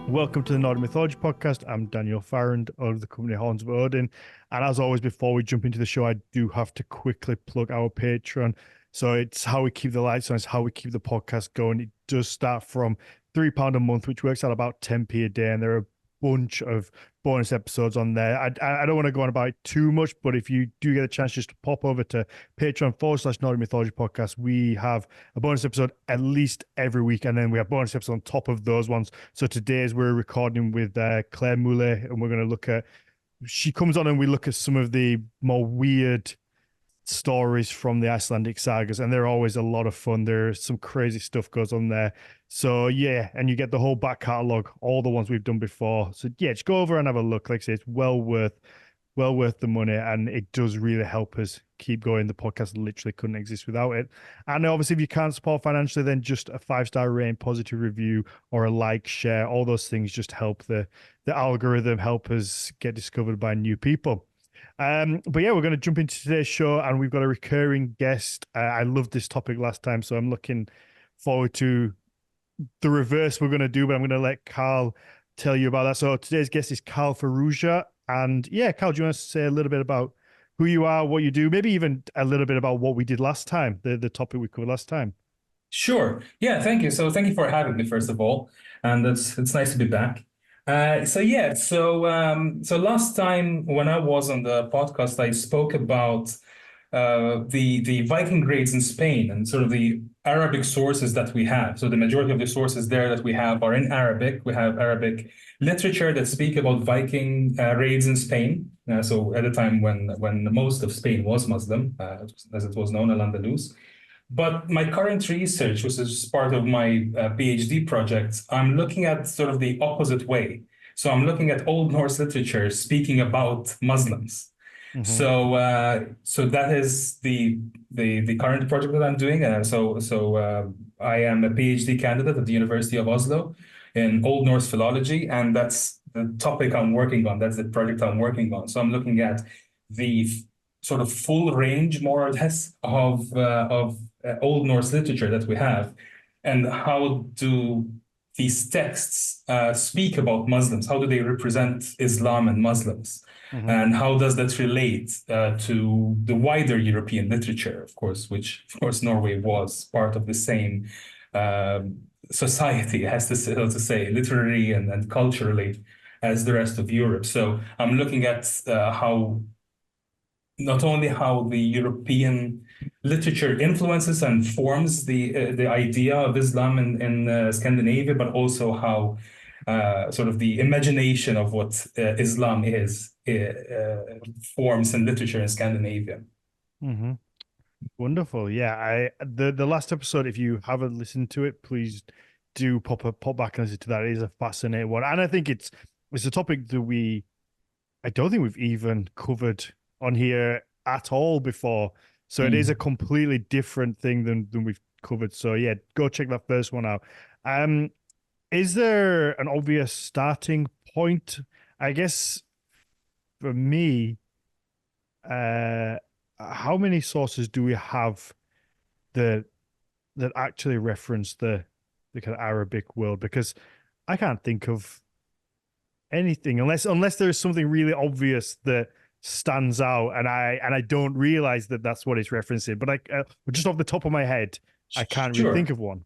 Welcome to the Nordic Mythology podcast. I'm Daniel Farrand of the company Horns of Odin. And as always, before we jump into the show, I do have to quickly plug our Patreon. So it's how we keep the lights on, it's how we keep the podcast going. It does start from £3 a month, which works out about 10p a day. And there are a bunch of bonus episodes on there. I don't want to go on about it too much, but if you do get a chance just to pop over to Patreon/Nordic Mythology Podcast, we have a bonus episode at least every week, and then we have bonus episodes on top of those ones. So today's we're recording with Claire Moulet, and we're going to look at, she comes on and we look at some of the more weird stories from the Icelandic sagas, and they're always a lot of fun. There's some crazy stuff goes on there. So yeah, and you get the whole back catalogue, all the ones we've done before. So yeah, just go over and have a look. Like I say, it's well worth the money, and it does really help us keep going. The podcast literally couldn't exist without it. And obviously, if you can't support financially, then just a 5-star rating, positive review, or a like, share, all those things just help the algorithm, help us get discovered by new people. But yeah, we're going to jump into today's show, and we've got a recurring guest. I loved this topic last time, so I'm looking forward to the reverse we're going to do, but I'm going to let Karl tell you about that. So today's guest is Karl Farrugia. And yeah, Karl, do you want to say a little bit about who you are, what you do, maybe even a little bit about what we did last time, the topic we covered last time? Sure. Yeah, thank you. So thank you for having me, first of all. And it's nice to be back. So last time when I was on the podcast, I spoke about the Viking raids in Spain and sort of the Arabic sources that we have. So the majority of the sources there that we have are in Arabic. We have Arabic literature that speak about Viking raids in Spain. So at the time when most of Spain was Muslim, as it was known, Al-Andalus. But my current research, which is part of my PhD project, I'm looking at sort of the opposite way. So I'm looking at Old Norse literature speaking about Muslims. Mm-hmm. So that is the current project that I'm doing. I am a PhD candidate at the University of Oslo in Old Norse philology, and that's the topic I'm working on. That's the project I'm working on. So I'm looking at the sort of full range, more or less, of Old Norse literature that we have, and how do these texts speak about Muslims? How do they represent Islam and Muslims? Mm-hmm. And how does that relate to the wider European literature, of course, which, of course, Norway was part of the same society, has to say, literary and culturally, as the rest of Europe. So I'm looking at not only how the European literature influences and forms the idea of Islam in Scandinavia, but also how sort of the imagination of what Islam is forms in literature in Scandinavia. Mm-hmm. Wonderful. Yeah, the last episode, if you haven't listened to it, please do pop back and listen to that. It is a fascinating one, and I think it's a topic that I don't think we've even covered on here at all before. So it is a completely different thing than we've covered. So yeah, go check that first one out. Is there an obvious starting point? I guess for me, how many sources do we have that actually reference the kind of Arabic world? Because I can't think of anything unless there is something really obvious that stands out, and I don't realize that that's what it's referencing. But just off the top of my head, I can't really think of one.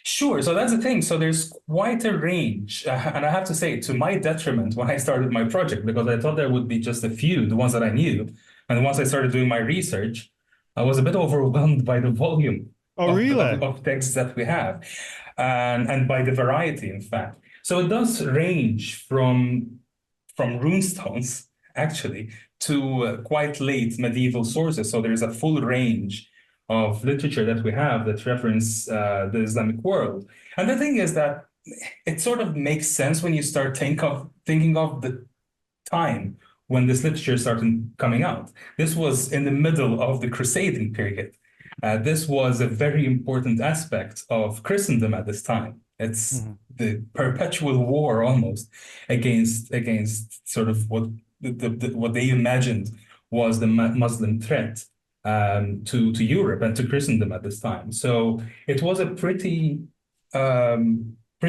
Sure. So that's the thing. So there's quite a range. And I have to say, to my detriment, when I started my project, because I thought there would be just a few, the ones that I knew. And once I started doing my research, I was a bit overwhelmed by the volume of texts that we have, and by the variety, in fact. So it does range from runestones, actually, to quite late medieval sources. So there's a full range of literature that we have that reference the Islamic world. And the thing is that it sort of makes sense when you start thinking of the time when this literature started coming out. This was in the middle of the Crusading period. This was a very important aspect of Christendom at this time. It's the perpetual war almost against sort of what they imagined was the Muslim threat to Europe and to Christendom at this time. So it was a pretty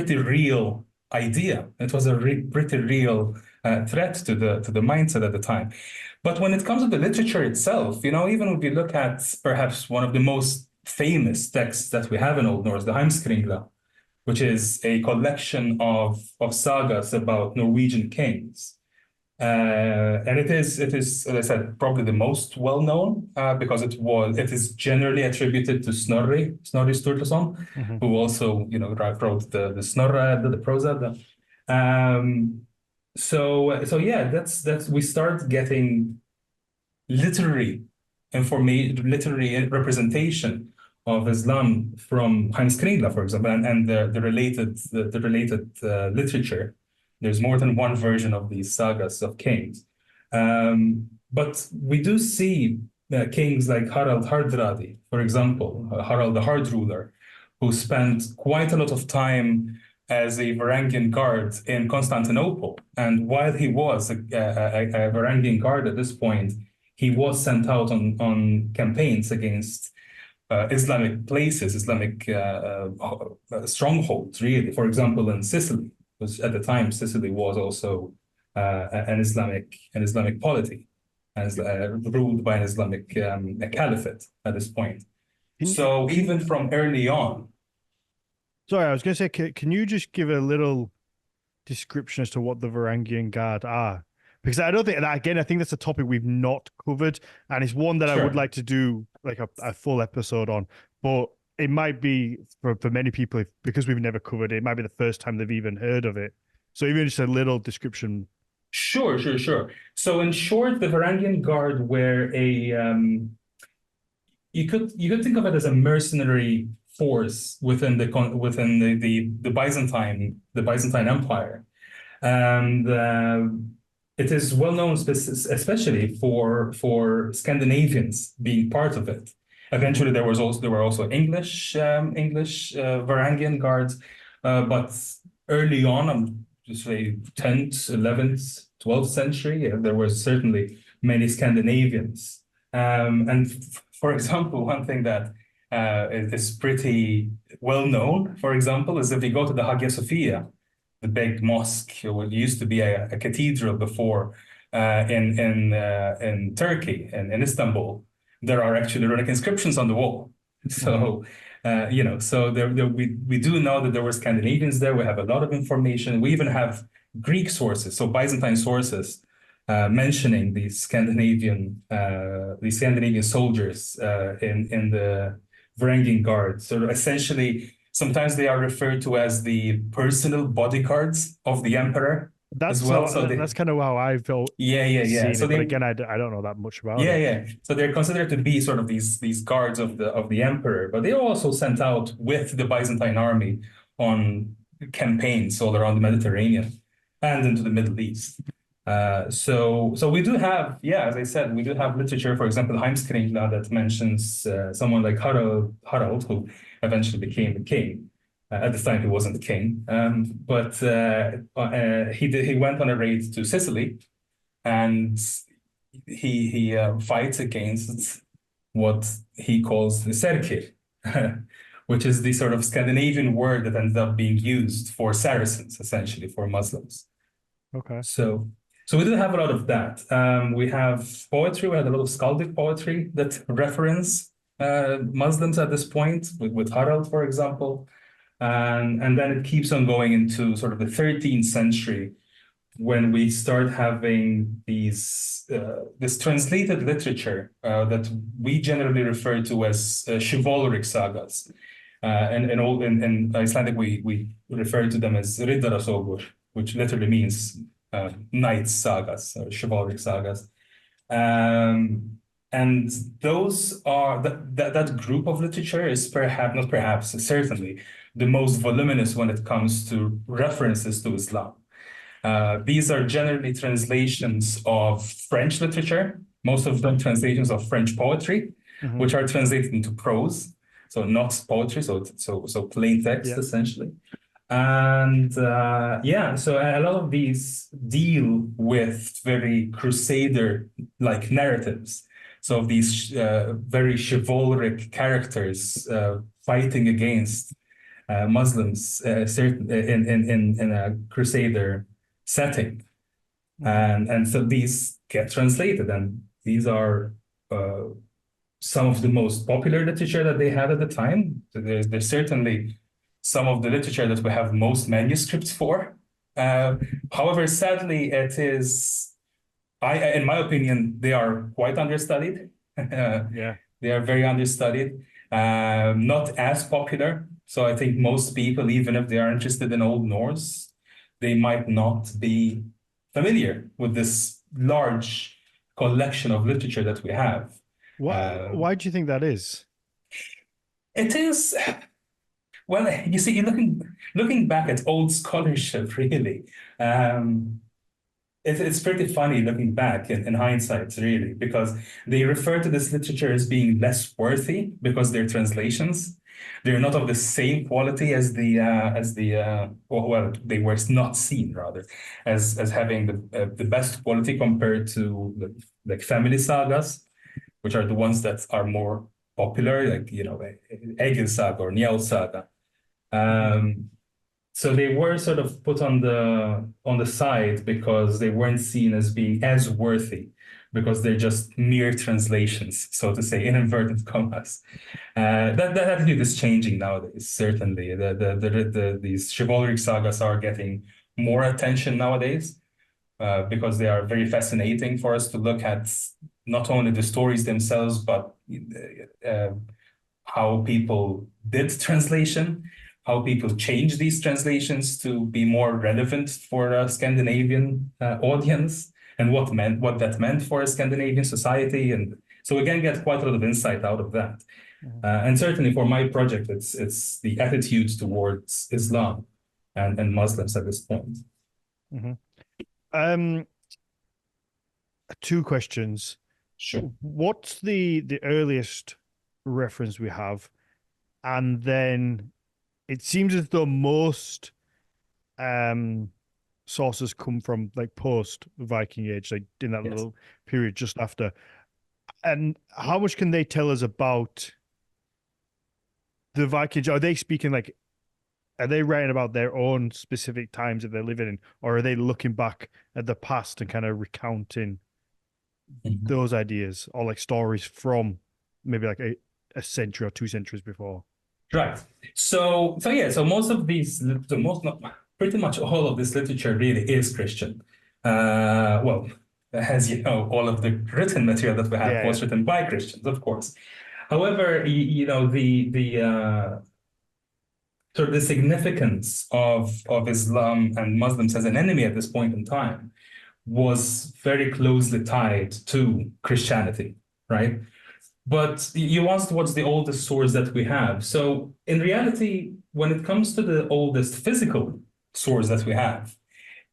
real idea. It was a pretty real threat to the mindset at the time. But when it comes to the literature itself, even if you look at perhaps one of the most famous texts that we have in Old Norse, the Heimskringla, which is a collection of sagas about Norwegian kings. And it is, as I said, probably the most well known because it is generally attributed to Snorri Sturluson, Hmm. who also wrote the Snorra, the Prose. So yeah, that's we start getting literary literary representation of Islam from Hans Kringla, for example, and the related literature. There's more than one version of these sagas of kings. But we do see kings like Harald Hardradi, for example, Harald the Hard Ruler, who spent quite a lot of time as a Varangian guard in Constantinople. And while he was a Varangian guard at this point, he was sent out on campaigns against Islamic places, Islamic strongholds, really. For example, in Sicily, because at the time Sicily was also an Islamic polity, as ruled by an Islamic a caliphate at this point. So even from early on. Sorry, I was going to say, can you just give a little description as to what the Varangian Guard are? Because I don't think, and again, I think that's a topic we've not covered, and it's one that I would Sure. like to do like a full episode on. But it might be for many people, because we've never covered it, it might be the first time they've even heard of it. So even just a little description. Sure. So in short, the Varangian Guard were you could think of it as a mercenary force within the Byzantine Empire, and it is well known, especially for Scandinavians being part of it. Eventually, there were also English Varangian guards, but early on, I'm just say 10th, 11th, 12th century, there were certainly many Scandinavians. And for example, one thing that is pretty well known, for example, is if you go to the Hagia Sophia, the big mosque, what used to be a cathedral before in Turkey and in Istanbul, there are actually runic inscriptions on the wall. So so we do know that there were Scandinavians there. We have a lot of information. We even have Greek sources, so Byzantine sources, mentioning these Scandinavian soldiers in the Varangian Guard. So essentially, sometimes they are referred to as the personal bodyguards of the emperor as well. So That's kind of how I've yeah. seen So it. But again, I don't know that much about it. yeah. So they're considered to be sort of these guards of the emperor, but they are also sent out with the Byzantine army on campaigns all around the Mediterranean and into the Middle East. So we do have, yeah, as I said, we do have literature, for example, Heimskringla, that mentions someone like Harald, who eventually became the king. At the time, he wasn't the king, but he went on a raid to Sicily, and he fights against what he calls the Serkir, which is the sort of Scandinavian word that ended up being used for Saracens, essentially for Muslims. Okay. So we do have a lot of that. We have poetry. We had a lot of skaldic poetry that reference Muslims at this point, with Harald, for example. And then it keeps on going into sort of the 13th century, when we start having this translated literature that we generally refer to as chivalric sagas. And in Icelandic, we refer to them as riddarasögur, which literally means knights sagas or chivalric sagas. And those are that group of literature is certainly the most voluminous when it comes to references to Islam. These are generally translations of French literature, most of them translations of French poetry, which are translated into prose, so not poetry, so plain text, essentially. And so a lot of these deal with very crusader-like narratives. So these very chivalric characters fighting against Muslims in a crusader setting. And so these get translated, and these are some of the most popular literature that they had at the time. So there's certainly some of the literature that we have most manuscripts for. However, sadly, it is, in my opinion, they are quite understudied. Yeah. They are very understudied, not as popular. So I think most people, even if they are interested in Old Norse, they might not be familiar with this large collection of literature that we have. Why do you think that is? It is, well, you see, looking back at old scholarship, really, it's pretty funny looking back in hindsight, really, because they refer to this literature as being less worthy because they're translations. They're not of the same quality as well, they were not seen rather as having the best quality compared to like family sagas, which are the ones that are more popular, like Egil Saga or Njál Saga. So they were sort of put on the side because they weren't seen as being as worthy because they're just mere translations, so to say, in inverted commas. That attitude is changing nowadays. Certainly, these chivalric sagas are getting more attention nowadays because they are very fascinating for us to look at, not only the stories themselves, but how people did translation, how people changed these translations to be more relevant for a Scandinavian audience, and what that meant for a Scandinavian society. And so we can get quite a lot of insight out of that. And certainly for my project, it's the attitudes towards Islam and Muslims at this point. Two questions. Sure. What's the earliest reference we have? And then it seems as though most sources come from like post Viking Age, like in that little period just after. And how much can they tell us about the Vikings? Are they speaking like, are they writing about their own specific times that they're living in, or are they looking back at the past and kind of recounting those ideas or like stories from maybe like a century or 2 centuries before? Right. So most of these, pretty much all of this literature really is Christian. Well, as you know, all of the written material that we have was written by Christians, of course. However, the sort of the significance of Islam and Muslims as an enemy at this point in time was very closely tied to Christianity, right? But you asked what's the oldest source that we have. So in reality, when it comes to the oldest physical source that we have,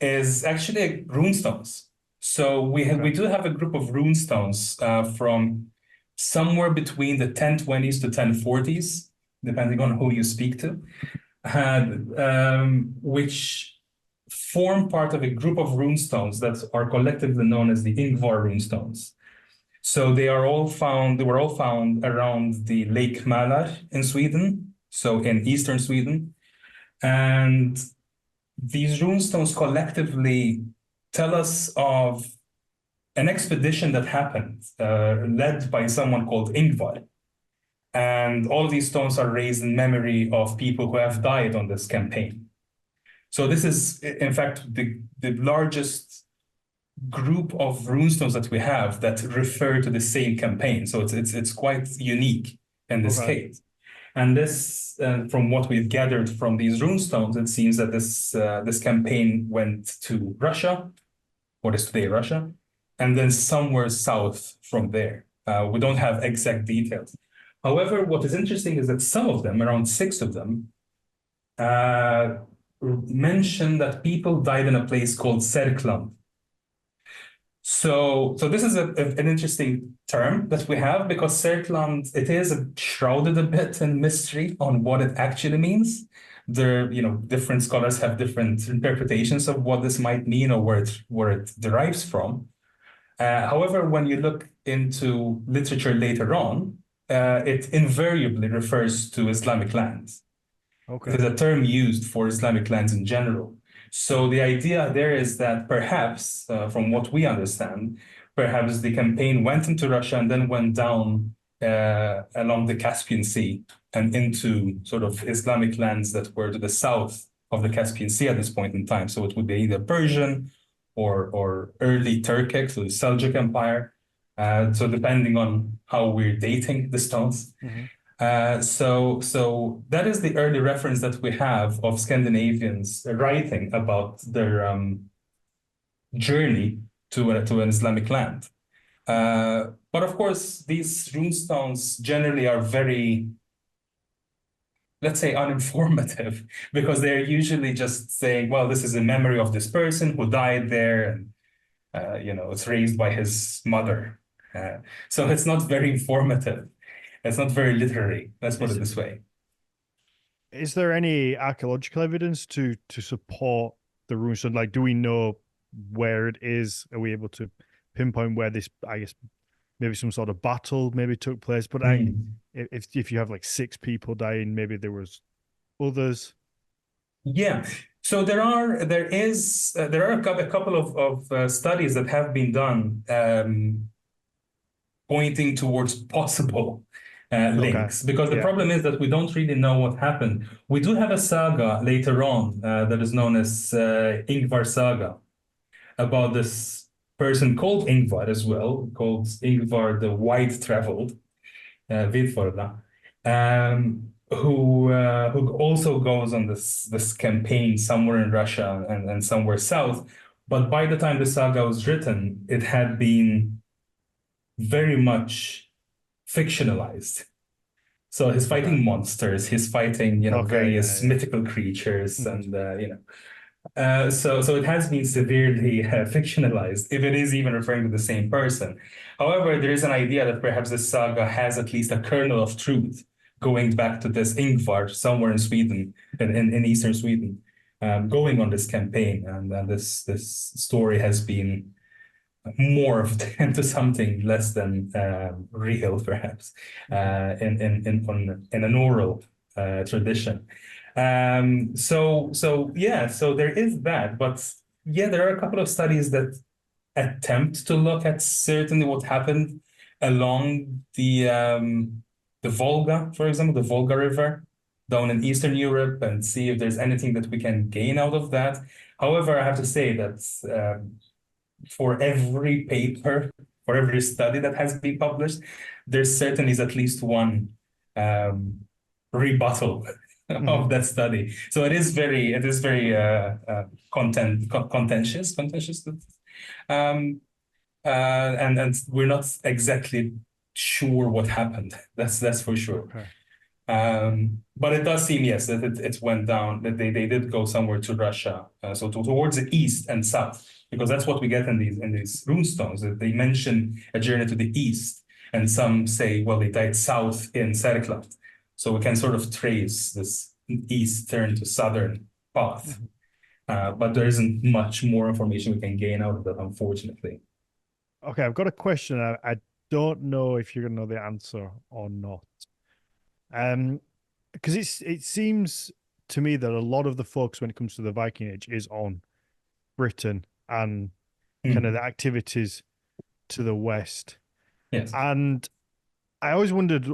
is actually runestones. So we do have a group of runestones from somewhere between the 1020s to 1040s, depending on who you speak to, which form part of a group of runestones that are collectively known as the Ingvar runestones. So they were all found around the Lake Mälar in Sweden, so in eastern Sweden. And these runestones collectively tell us of an expedition that happened, led by someone called Ingvar. And all of these stones are raised in memory of people who have died on this campaign. So this is, in fact, the largest group of runestones that we have that refer to the same campaign. So it's quite unique in this case. And this, from what we've gathered from these runestones, it seems that this campaign went to Russia, what is today Russia, and then somewhere south from there. We don't have exact details. However, what is interesting is that some of them, around 6 of them, mention that people died in a place called Serkland. So this is an interesting term that we have, because Serkland, it is shrouded a bit in mystery on what it actually means. Different scholars have different interpretations of what this might mean or where it derives from. However, when you look into literature later on, it invariably refers to Islamic lands. It Okay. is a term used for Islamic lands in general. So the idea there is that perhaps, from what we understand, perhaps the campaign went into Russia and then went down along the Caspian Sea and into sort of Islamic lands that were to the south of the Caspian Sea at this point in time. So it would be either Persian or early Turkic, so the Seljuk Empire. So depending on how we're dating the stones. Hmm. So that is the early reference that we have of Scandinavians writing about their journey to an Islamic land. But of course, these runestones generally are very, let's say, uninformative because they're usually just saying, well, this is a memory of this person who died there, and it's raised by his mother. So it's not very informative. It's not very literary. Let's put Is it this way. is there any archaeological evidence to support the runestone? Like, do we know where it is? Are we able to pinpoint where this, I guess, maybe some sort of battle maybe took place? But Hmm. if you have like six people dying, maybe there was others. Yeah. So there are a couple of studies that have been done pointing towards possible Okay. links because the Yeah. problem is that we don't really know what happened. We do have a saga later on that is known as Ingvar saga about this person called Ingvar as well, called Ingvar the Wide-Traveled, Vidvarda, who also goes on this campaign somewhere in Russia and somewhere south. But by the time the saga was written, it had been very much fictionalized. So he's Okay. fighting monsters, he's fighting, Okay. various Yeah. mythical creatures, Yeah. and so it has been severely fictionalized, if it is even referring to the same person. However, there is an idea that perhaps this saga has at least a kernel of truth going back to this Ingvar somewhere in Sweden, in eastern Sweden, going on this campaign, and this story has been morphed into something less than real, perhaps, Mhm. in an oral tradition. So yeah, so there is that, but yeah, there are a couple of studies that attempt to look at certainly what happened along the Volga, for example, the Volga River down in Eastern Europe, and see if there's anything that we can gain out of that. However, I have to say that for every paper, for every study that has been published, there certainly is at least one rebuttal of Mhm. that study. So it is very contentious, um, and we're not exactly sure what happened. That's for sure. Okay. But it does seem, yes, that it went down, that they did go somewhere to Russia, so towards the east and south, because that's what we get in these runestones, that they mention a journey to the east, and some say, well, they died south in Serkland. So we can sort of trace this eastern to southern path. Mhm. But there isn't much more information we can gain out of that, unfortunately. Okay. I've got a question. I don't know if you're gonna know the answer or not. Um, because it seems to me that a lot of the focus when it comes to the Viking Age is on Britain and kind of Hmm. the activities to the west. Yes. And I always wondered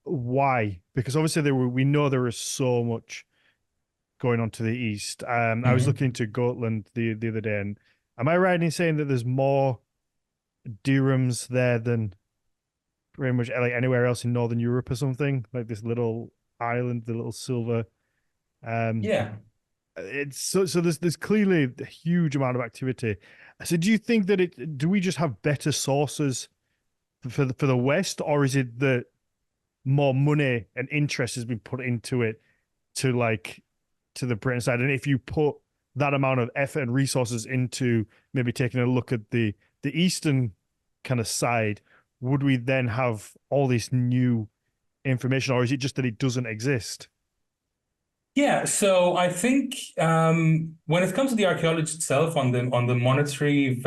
why, because obviously we know there is so much going on to the east. I was Hmm. looking into Gotland the other day, and am I right in saying that there's more dirhams there than pretty much like anywhere else in Northern Europe or something? Like this little island, the little silver. Um, Yeah. it's so there's clearly a huge amount of activity. So do you think that do we just have better sources for the West, or is it that more money and interest has been put into it to like to the Britain side? And if you put that amount of effort and resources into maybe taking a look at the eastern kind of side, would we then have all this new information, or is it just that it doesn't exist? Yeah, so I think when it comes to the archaeology itself, on the monetary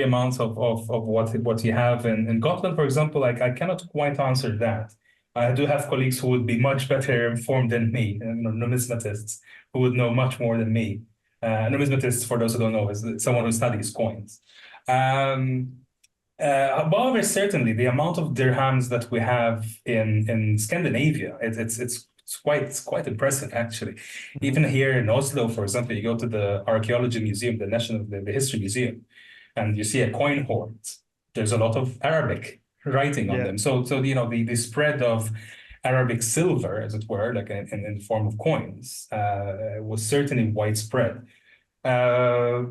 amounts of what you have in Gotland, for example, like I cannot quite answer that I do have colleagues who would be much better informed than me, numismatists who would know much more than me. Numismatists, for those who don't know, is someone who studies coins. Um, However, certainly the amount of dirhams that we have in Scandinavia, it's quite impressive actually. Hmm. Even here in Oslo, for example, you go to the archaeology museum, the history museum, and you see a coin hoard. There's a lot of Arabic writing on Yeah. them. So the spread of Arabic silver, as it were, like in the form of coins, was certainly widespread. Uh,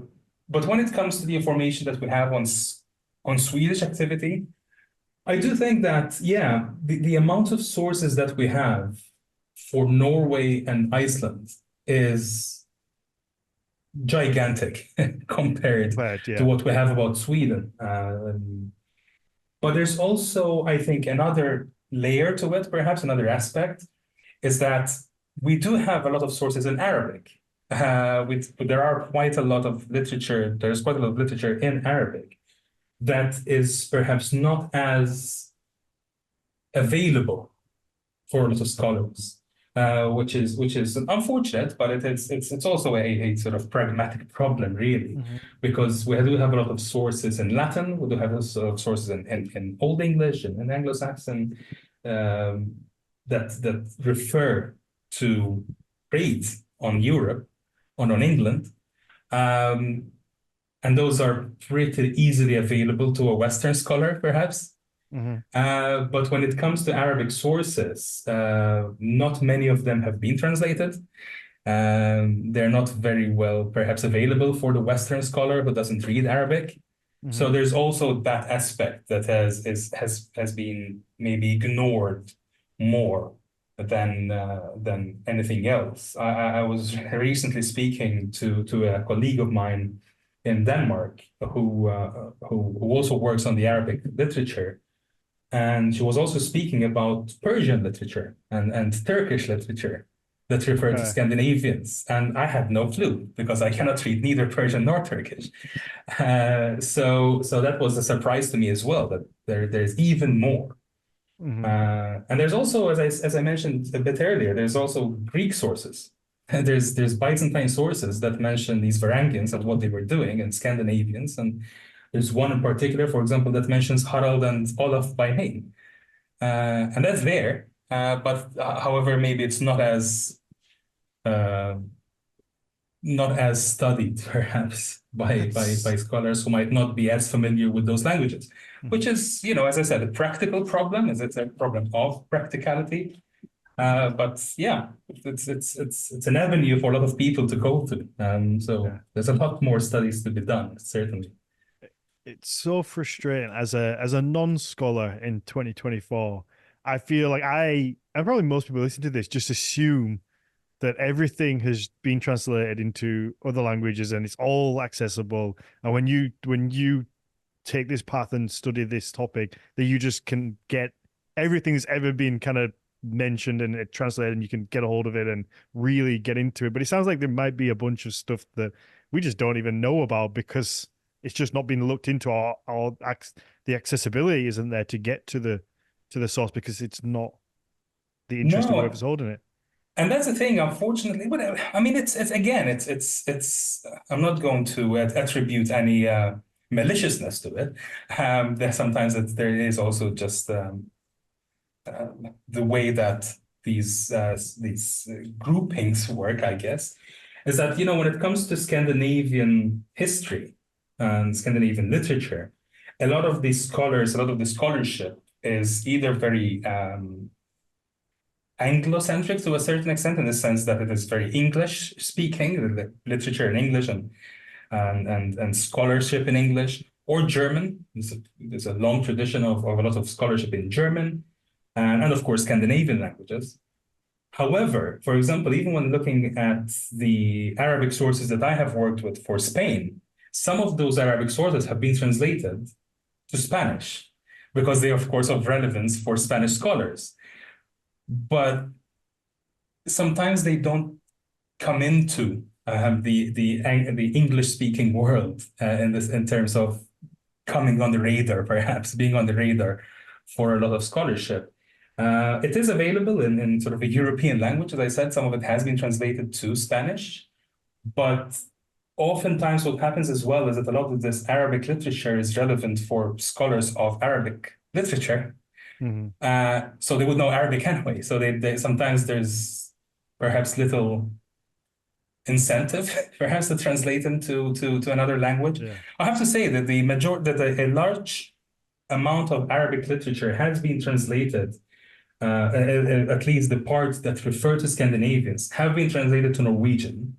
but when it comes to the information that we have on Swedish activity, I do think that, yeah, the amount of sources that we have for Norway and Iceland is gigantic compared But to yeah. what we have about Sweden. But there's also, I think, another layer to it, perhaps another aspect, is that we do have a lot of sources in Arabic. There are quite a lot of literature, there's quite a lot of literature in Arabic that is perhaps not as available for a lot of scholars, which is unfortunate, but it's also a sort of pragmatic problem, really, Hmm. because we do have a lot of sources in Latin, we do have a lot of sources in Old English and in Anglo-Saxon um, that refer to trade on Europe, on England. Um, and those are pretty easily available to a Western scholar, perhaps. Hmm. But when it comes to Arabic sources, not many of them have been translated. They're not very well, perhaps, available for the Western scholar who doesn't read Arabic. Hmm. So there's also that aspect that has been maybe ignored more than anything else. I was recently speaking to a colleague of mine in Denmark who also works on the Arabic literature. And she was also speaking about Persian literature and Turkish literature that refer to Okay. Scandinavians. And I had no clue because I cannot read neither Persian nor Turkish. So that was a surprise to me as well, that there's even more. Hmm. And there's also, as I mentioned a bit earlier, there's also Greek sources. There's Byzantine sources that mention these Varangians and what they were doing, and Scandinavians. And there's one in particular, for example, that mentions Harald and Olaf by name. And that's there. But however, maybe it's uh, not as studied, perhaps, by It's scholars who might not be as familiar with those languages, Mhm. which is, as I said, a practical problem, is it's a problem of practicality. But yeah, it's an avenue for a lot of people to go to. So Yeah. there's a lot more studies to be done, certainly. It's so frustrating as a non-scholar in 2024. I feel like and probably most people listen to this just assume that everything has been translated into other languages and it's all accessible. And when you take this path and study this topic, that you just can get everything that's ever been kind of mentioned and it translated, and you can get a hold of it and really get into it. But it sounds like there might be a bunch of stuff that we just don't even know about because it's just not been looked into, or the accessibility isn't there to get to the source because it's not the interest of whoever's No, holding it. and that's the thing, unfortunately. But I mean, it's again, it's. I'm not going to attribute any maliciousness to it. There sometimes there is also just the way that these groupings work, I guess, is that when it comes to Scandinavian history and Scandinavian literature, a lot of these scholars, a lot of the scholarship is either very Anglo-centric to a certain extent, in the sense that it is very English speaking, the literature in English and scholarship in English, or German. There's a long tradition of a lot of scholarship in German, and of course Scandinavian languages. However, for example, even when looking at the Arabic sources that I have worked with for Spain, some of those Arabic sources have been translated to Spanish because they are, of course, of relevance for Spanish scholars. But sometimes they don't come into the English speaking world in terms of coming on the radar, perhaps being on the radar for a lot of scholarship. It is available in sort of a European language. As I said, some of it has been translated to Spanish, but oftentimes what happens as well is that a lot of this Arabic literature is relevant for scholars of Arabic literature. Hmm. So they would know Arabic anyway. So they sometimes there's perhaps little incentive perhaps to translate them to another language. Yeah. I have to say that a large amount of Arabic literature has been translated, at least the parts that refer to Scandinavians have been translated to Norwegian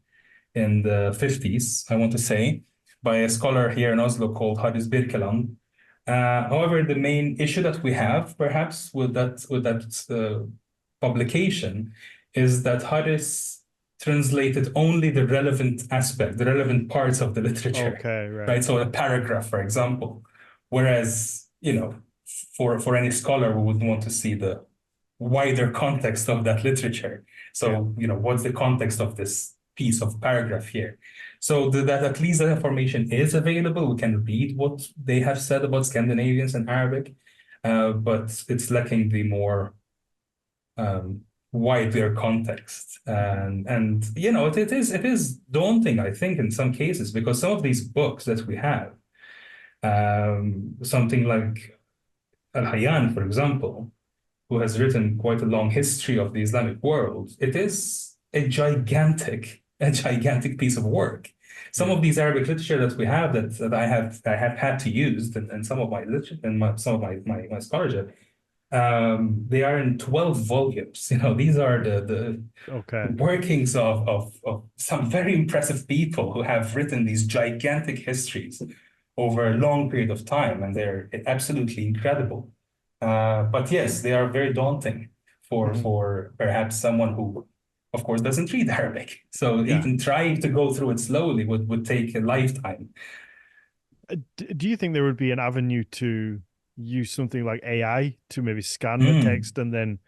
in the 50s, I want to say, by a scholar here in Oslo called Haris Birkeland. However, the main issue that we have, perhaps, with that publication, is that Haris translated only the relevant aspect, the relevant parts of the literature, Okay, right. right? So a paragraph, for example, whereas, for any scholar, we would want to see the wider context of that literature. Yeah. So, what's the context of this piece of paragraph here? So that at least that information is available. We can read what they have said about Scandinavians and Arabic, but it's lacking the more wider context. And it is daunting, I think, in some cases, because some of these books that we have, something like Al-Hayyan, for example, who has written quite a long history of the Islamic world, it is a gigantic piece of work. Some Yeah. of these Arabic literature that we have that I have had to use in some of my literature and some of my scholarship, they are in 12 volumes. These are the Okay. workings of some very impressive people who have written these gigantic histories over a long period of time, and they're absolutely incredible. But yes, they are very daunting for Hmm. for perhaps someone who, of course, doesn't read Arabic. So Yeah. even trying to go through it slowly would take a lifetime. Do you think there would be an avenue to use something like AI to maybe scan the Mm, text and then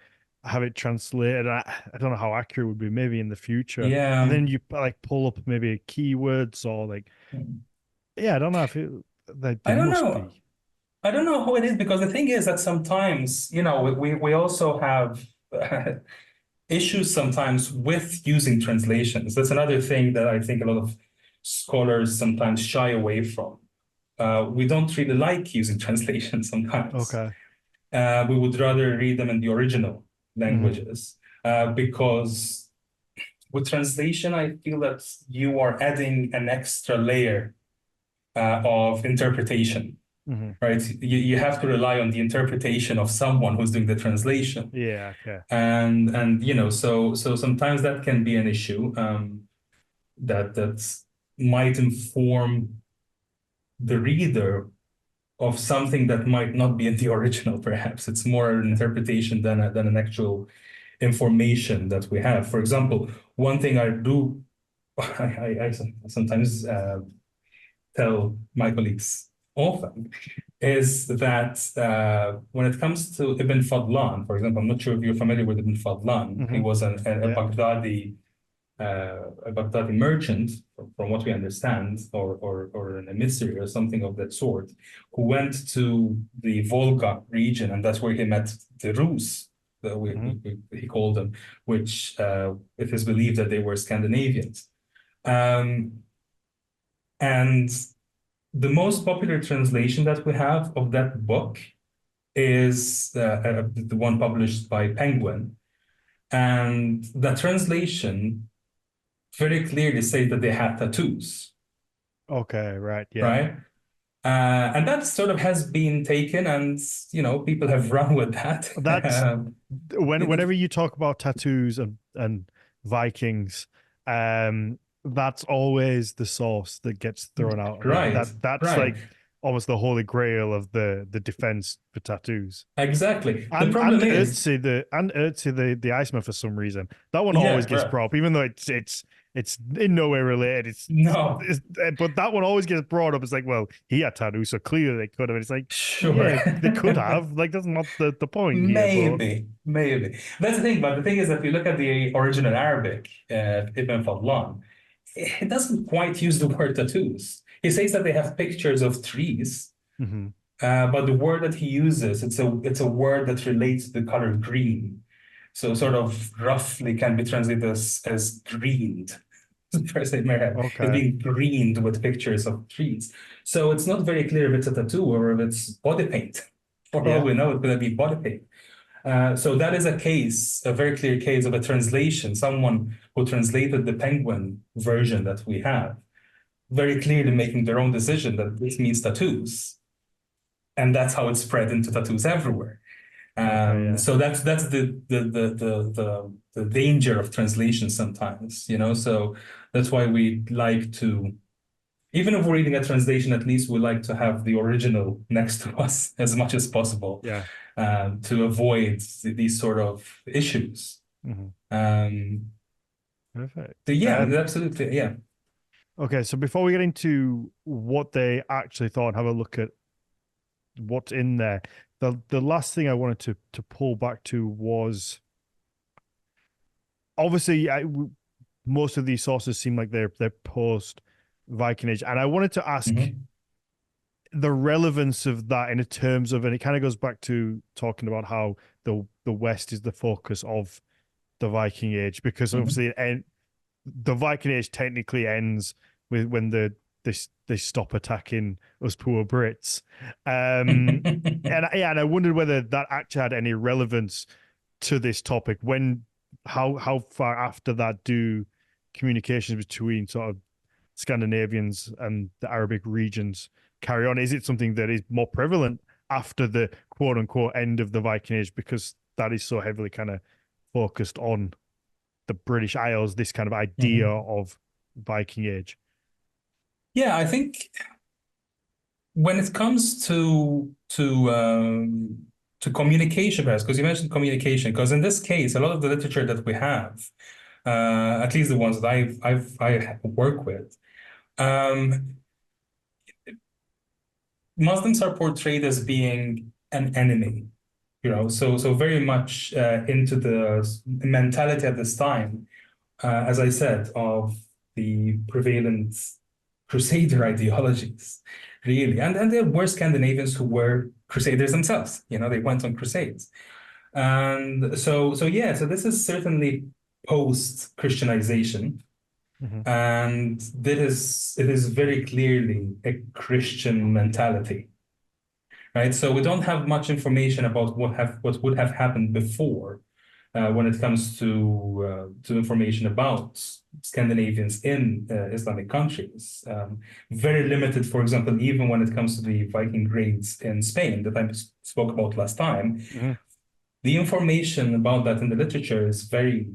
have it translated? I don't know how accurate it would be, maybe in the future. And yeah. then you like pull up maybe keywords or like, yeah, I don't know if like I there don't must know. be. I don't know how it is because the thing is that sometimes, we also have issues sometimes with using translations. That's another thing that I think a lot of scholars sometimes shy away from. We don't really like using translations sometimes. Okay. We would rather read them in the original Hmm. languages, because with translation, I feel that you are adding an extra layer of interpretation, Hmm. right? You have to rely on the interpretation of someone who's doing the translation. Yeah. Okay. And so sometimes that can be an issue, that might inform the reader of something that might not be in the original. Perhaps it's more an Yeah. interpretation than an actual information that we have. For example, one thing I do, I sometimes tell my colleagues often, is that when it comes to Ibn Fadlan, for example, I'm not sure if you're familiar with Ibn Fadlan. He Hmm. was Yeah. a Baghdadi merchant, from what we understand, or an emissary or something of that sort, who went to the Volga region, and that's where he met the Rus, Hmm. he called them, which it is believed that they were Scandinavians. Um, and the most popular translation that we have of that book is the one published by Penguin. And the translation very clearly says that they had tattoos, Okay. Right. Yeah. right? And that sort of has been taken, and people have run with that. That's It- whenever you talk about tattoos and Vikings, that's always the source that gets thrown out of it. right, That's right, like almost the holy grail of the defense for tattoos. exactly. The And problem is, Ötzi the Iceman for some reason. That one always yeah, gets right. brought up, even though it's in no way related. No, But that one always gets brought up. It's like, well, he had tattoos, so clearly they could have. It's like, sure. yeah, they could have. Like that's not the point here. But Maybe. That's the thing. But the thing is that if you look at the original Arabic, Ibn Fadlan, it doesn't quite use the word tattoos. He says that they have pictures of trees, mhm. but the word that he uses, it's a word that relates to the color green. So sort of roughly can be translated as greened. First in my head. It's Okay. being greened with pictures of trees. So it's not very clear if it's a tattoo or if it's body paint. For all Yeah. we know, it's going to be body paint. So that is a case, a very clear case of a translation, someone who translated the penguin version that we have, very clearly making their own decision that this means tattoos. And that's how it spread into tattoos everywhere. Okay. Yeah. So that's the danger of translation sometimes, you know. So that's why we like to, even if we're reading a translation, at least we like to have the original next to us as much as possible, Yeah. to avoid these sort of issues. Hmm. Um, Perfect. so yeah, absolutely, yeah. Okay. So before we get into what they actually thought, and have a look at what's in there. The last thing I wanted to pull back to was obviously most of these sources seem like they're post Viking Age, and I wanted to ask Mhm. the relevance of that in terms of, and it kind of goes back to talking about how the West is the focus of the Viking Age, because Mhm. obviously the Viking Age technically ends with when they stop attacking us poor Brits. And yeah, and I wondered whether that actually had any relevance to this topic. How far after that do communications between sort of Scandinavians and the Arabic regions carry on? Is it something that is more prevalent after the quote unquote end of the Viking Age, because that is so heavily kind of focused on the British Isles, this kind of idea Mhm. of Viking Age? Yeah, I think when it comes to communication, perhaps, because you mentioned communication, because in this case, a lot of the literature that we have, at least the ones that I work with, um, Muslims are portrayed as being an enemy, you know, so very much into the mentality at this time, as I said, of the prevalent crusader ideologies, really. And there were Scandinavians who were crusaders themselves, you know, they went on crusades. And so yeah, so this is certainly post-Christianization. Hmm. And it is very clearly a Christian mentality, right? So we don't have much information about what would have happened before, when it comes to information about Scandinavians in Islamic countries. Very limited, for example, even when it comes to the Viking raids in Spain that I spoke about last time. Hmm. The information about that in the literature is very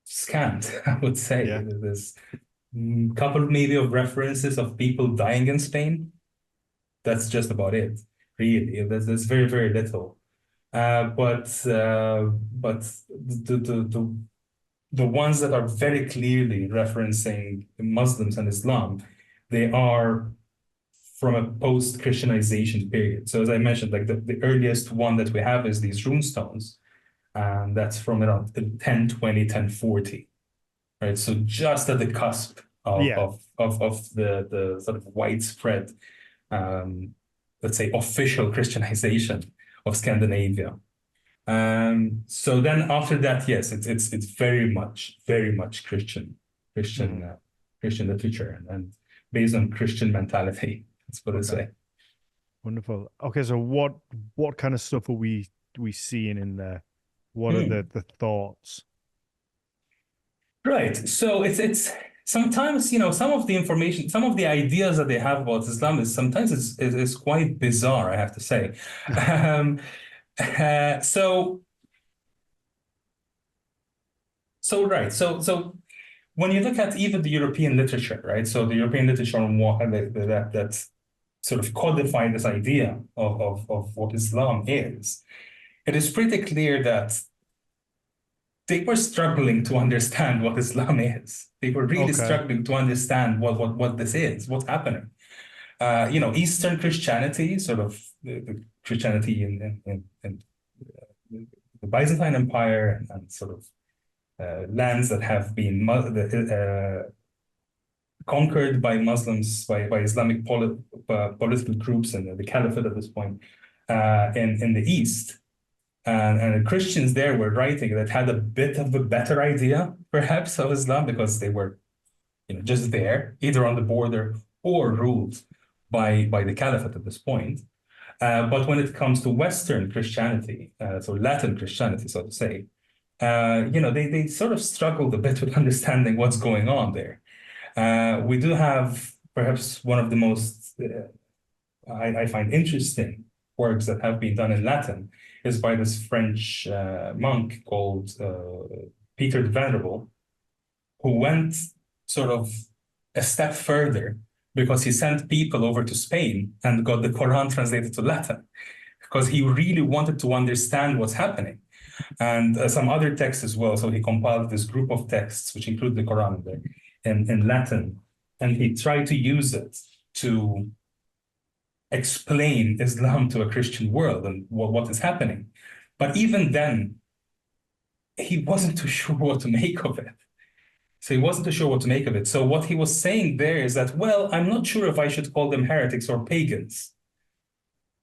scant, I would say. Yeah. There's a couple maybe of references of people dying in Spain. That's just about it, really. There's very, very little. But the ones that are very clearly referencing Muslims and Islam, they are from a post-Christianization period. So as I mentioned, like the earliest one that we have is these runestones, and that's from around 1020, 1040, right? So just at the cusp of Yeah. the sort of widespread, um, let's say, official Christianization of Scandinavia. So then after that, yes, it's very much Hmm. Christian literature, and based on Christian mentality. Let's put it this Okay. way. Wonderful. Okay, so what kind of stuff are we seeing in there? What are Hmm. the thoughts? Right. So it's sometimes, you know, some of the information, some of the ideas that they have about Islam is sometimes is quite bizarre, I have to say. Um, so right. So when you look at even the European literature, right? So the European literature on that sort of codified this idea of what Islam is, it is pretty clear that they were struggling to understand what Islam is. They were really Okay. struggling to understand what this is, what's happening. You know, Eastern Christianity, sort of the Christianity in the Byzantine Empire, and sort of lands that have been conquered by Muslims, by Islamic political groups and the Caliphate at this point in the East. And the Christians there were writing that had a bit of a better idea, perhaps, of Islam because they were, just there, either on the border or ruled by the Caliphate at this point. But when it comes to Western Christianity, so Latin Christianity, so to say, they sort of struggled a bit with understanding what's going on there. We do have perhaps one of the most, I find interesting works that have been done in Latin is by this French monk called Peter the Venerable, who went sort of a step further because he sent people over to Spain and got the Quran translated to Latin because he really wanted to understand what's happening. And some other texts as well. So he compiled this group of texts, which include the Quran there, in Latin. And he tried to use it to explain Islam to a Christian world and what is happening. But even then, he wasn't too sure what to make of it. So he wasn't too sure what to make of it. So what he was saying there is that, well, I'm not sure if I should call them heretics or pagans.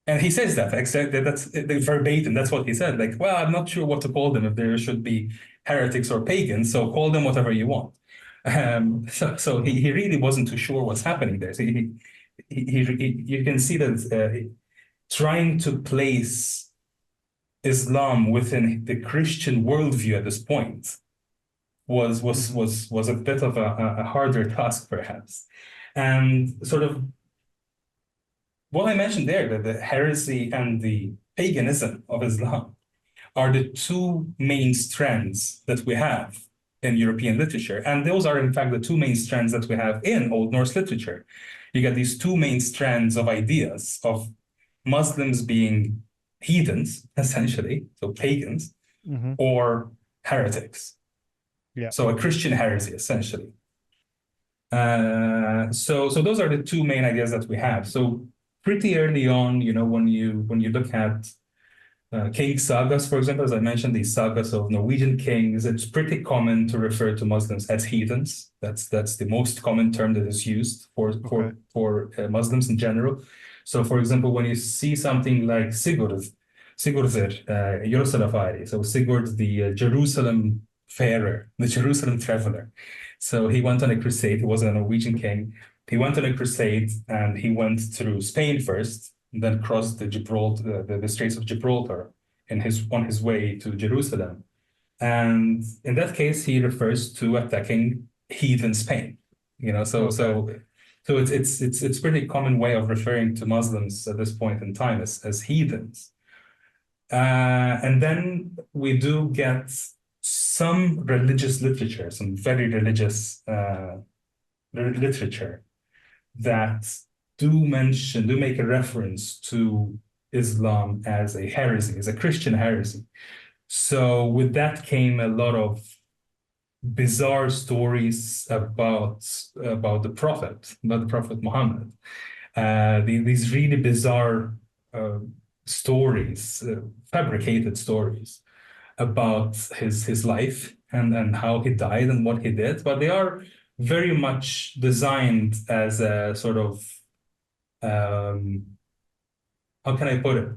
And he says that, exactly, that's verbatim, that's what he said. Like, well, I'm not sure what to call them, if there should be heretics or pagans, so call them whatever you want. So he really wasn't too sure what's happening there. So you can see that trying to place Islam within the Christian worldview at this point was a bit of a harder task, perhaps. And sort of what I mentioned there, that the heresy and the paganism of Islam are the two main strands that we have in European literature. And those are, in fact, the two main strands that we have in Old Norse literature. You get these two main strands of ideas of Muslims being heathens, essentially, so pagans, or heretics. Yeah. So a Christian heresy, essentially. So those are the two main ideas that we have. So pretty early on, when you look at king sagas, for example, as I mentioned, these sagas of Norwegian kings, it's pretty common to refer to Muslims as heathens. That's the most common term that is used for Muslims in general. So, for example, when you see something like Sigurður Jörsalafari, so Sigurd the Jerusalem farer, the Jerusalem traveler. So he went on a crusade. He was a Norwegian king. He went on a crusade and he went through Spain first, and then crossed the Straits of Gibraltar on his way to Jerusalem. And in that case, he refers to attacking heathen Spain. So it's pretty common way of referring to Muslims at this point in time as heathens. And then we do get some religious literature, some very religious literature that do make a reference to Islam as a heresy, as a Christian heresy. So with that came a lot of bizarre stories about the Prophet, Muhammad. These really bizarre stories, fabricated stories about his life and how he died and what he did, but they are very much designed as a sort of how can I put it?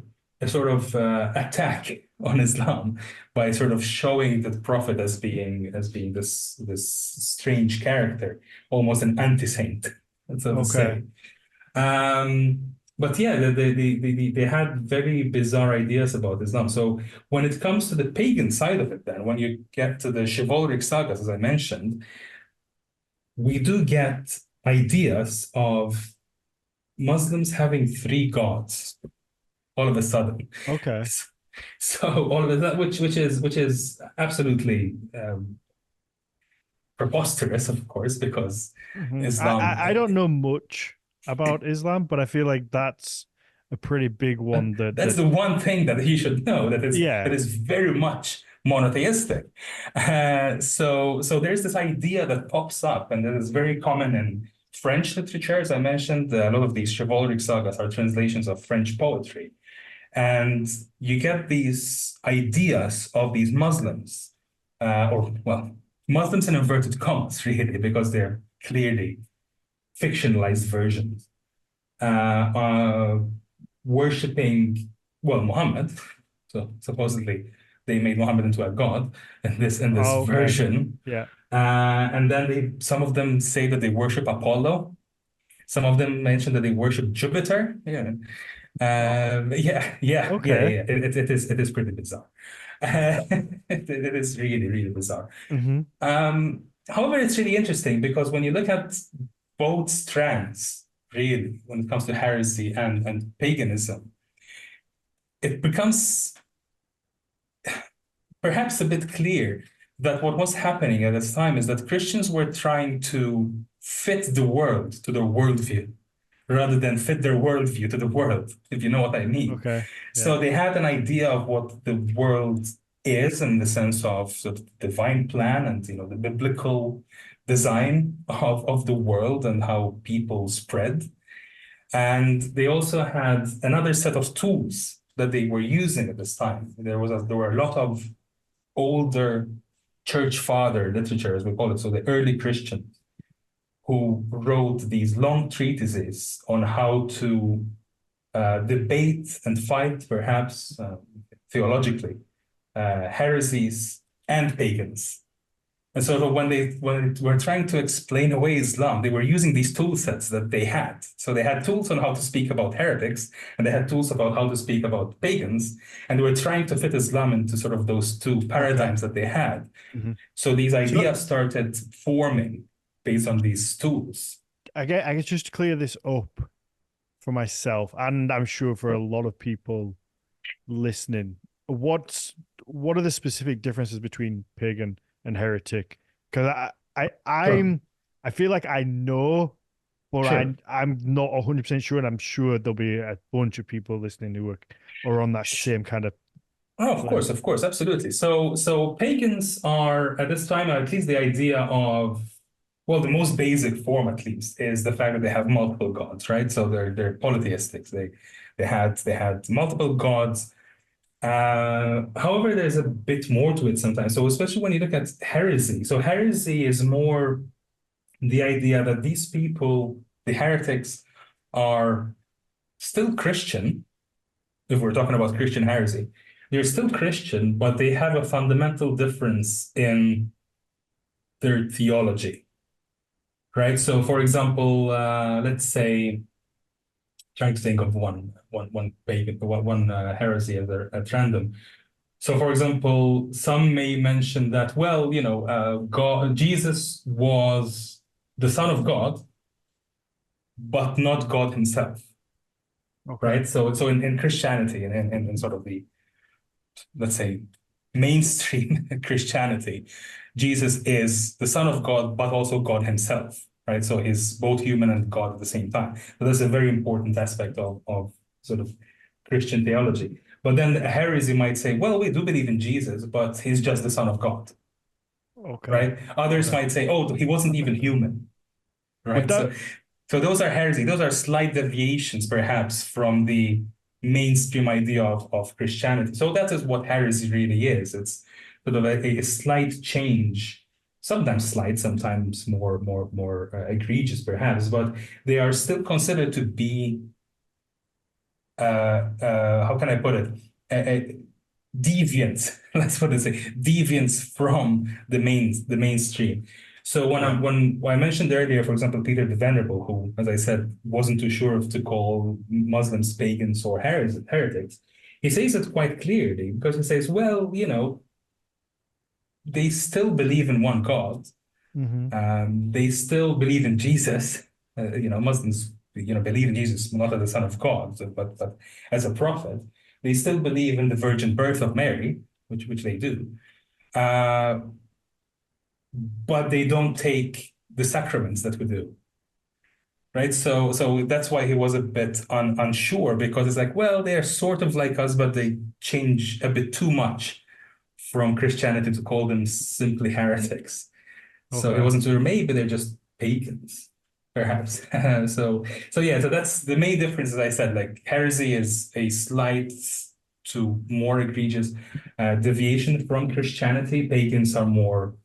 A sort of attack on Islam by sort of showing the Prophet as being this strange character, almost an anti-saint, so to say. But yeah, they had very bizarre ideas about Islam. So when it comes to the pagan side of it, then when you get to the chivalric sagas, as I mentioned, we do get ideas of Muslims having three gods all of a sudden. Okay. So all of that, which is absolutely preposterous, of course, because Islam. I don't know much about Islam, but I feel like that's a pretty big one. That's the one thing that he should know, that is very much monotheistic. So there's this idea that pops up, and that is very common in French literature. As I mentioned, a lot of these chivalric sagas are translations of French poetry. And you get these ideas of these Muslims, Muslims in inverted commas, really, because they're clearly fictionalized versions, worshipping, well, Muhammad. So supposedly they made Muhammad into a god in this Oh, okay. version. Yeah. And then some of them say that they worship Apollo. Some of them mention that they worship Jupiter. Yeah. Oh, okay. Yeah. It is pretty bizarre. It is really, really bizarre. Hmm. However, it's really interesting because when you look at both strands, really, when it comes to heresy and paganism, it becomes perhaps a bit clear that what was happening at this time is that Christians were trying to fit the world to their worldview rather than fit their worldview to the world, if you know what I mean. Okay. Yeah. So they had an idea of what the world is in the sense of sort of divine plan and the biblical design of the world and how people spread. And they also had another set of tools that they were using at this time. There were a lot of older church father literature, as we call it, so the early Christians who wrote these long treatises on how to debate and fight, perhaps theologically, heresies and pagans. And so when they were trying to explain away Islam, they were using these tool sets that they had. So they had tools on how to speak about heretics, and they had tools about how to speak about pagans, and they were trying to fit Islam into sort of those two Okay. paradigms that they had. Hmm. So these So ideas started forming based on these tools. I guess just to clear this up for myself, and I'm sure for a lot of people listening, what are the specific differences between pagan and heretic? Because Sure, I feel like I know, but sure. I'm not 100% sure, and I'm sure there'll be a bunch of people listening who are on that same kind of Oh, level. of course, absolutely. So pagans are at this time, at least the idea of, well, the most basic form at least is the fact that they have multiple gods, right? So they're polytheistics. They had multiple gods. However, there's a bit more to it sometimes. So especially when you look at heresy. So heresy is more the idea that these people, the heretics, are still Christian, if we're talking about Christian heresy, they're still Christian, but they have a fundamental difference in their theology, right? So, for example, let's say, trying to think of one pagan, one heresy at random. So, for example, some may mention that, well, God, Jesus was the Son of God, but not God Himself, Okay. right? So in Christianity and in sort of the, let's say, mainstream Christianity, Jesus is the Son of God, but also God Himself, right? So He's both human and God at the same time. So that's a very important aspect of sort of Christian theology. But then the heresy might say, well, we do believe in Jesus, but He's just the Son of God, Okay. right? Others Okay. might say, oh, He wasn't even human, Would right? that So those are heresy. Those are slight deviations, perhaps, from the mainstream idea of Christianity. So that is what heresy really is. It's sort of a slight change, sometimes slight, sometimes more egregious, perhaps, but they are still considered to be how can I put it? Deviant. That's what they say. Deviants from the mainstream. So yeah. when I mentioned earlier, for example, Peter the Venerable, who, as I said, wasn't too sure if to call Muslims pagans or heretics, he says it quite clearly because he says, well, they still believe in one God. Hmm. They still believe in Jesus. Muslims, believe in Jesus not as the Son of God, but as a prophet. They still believe in the virgin birth of Mary, which they do. Uh, but they don't take the sacraments that we do, right? So that's why he was a bit unsure because it's like, well, they are sort of like us, but they change a bit too much from Christianity to call them simply heretics. So he Okay. wasn't sure. Maybe they're just pagans, perhaps. So yeah. So that's the main difference. As I said, like heresy is a slight to more egregious deviation from Christianity. Pagans are more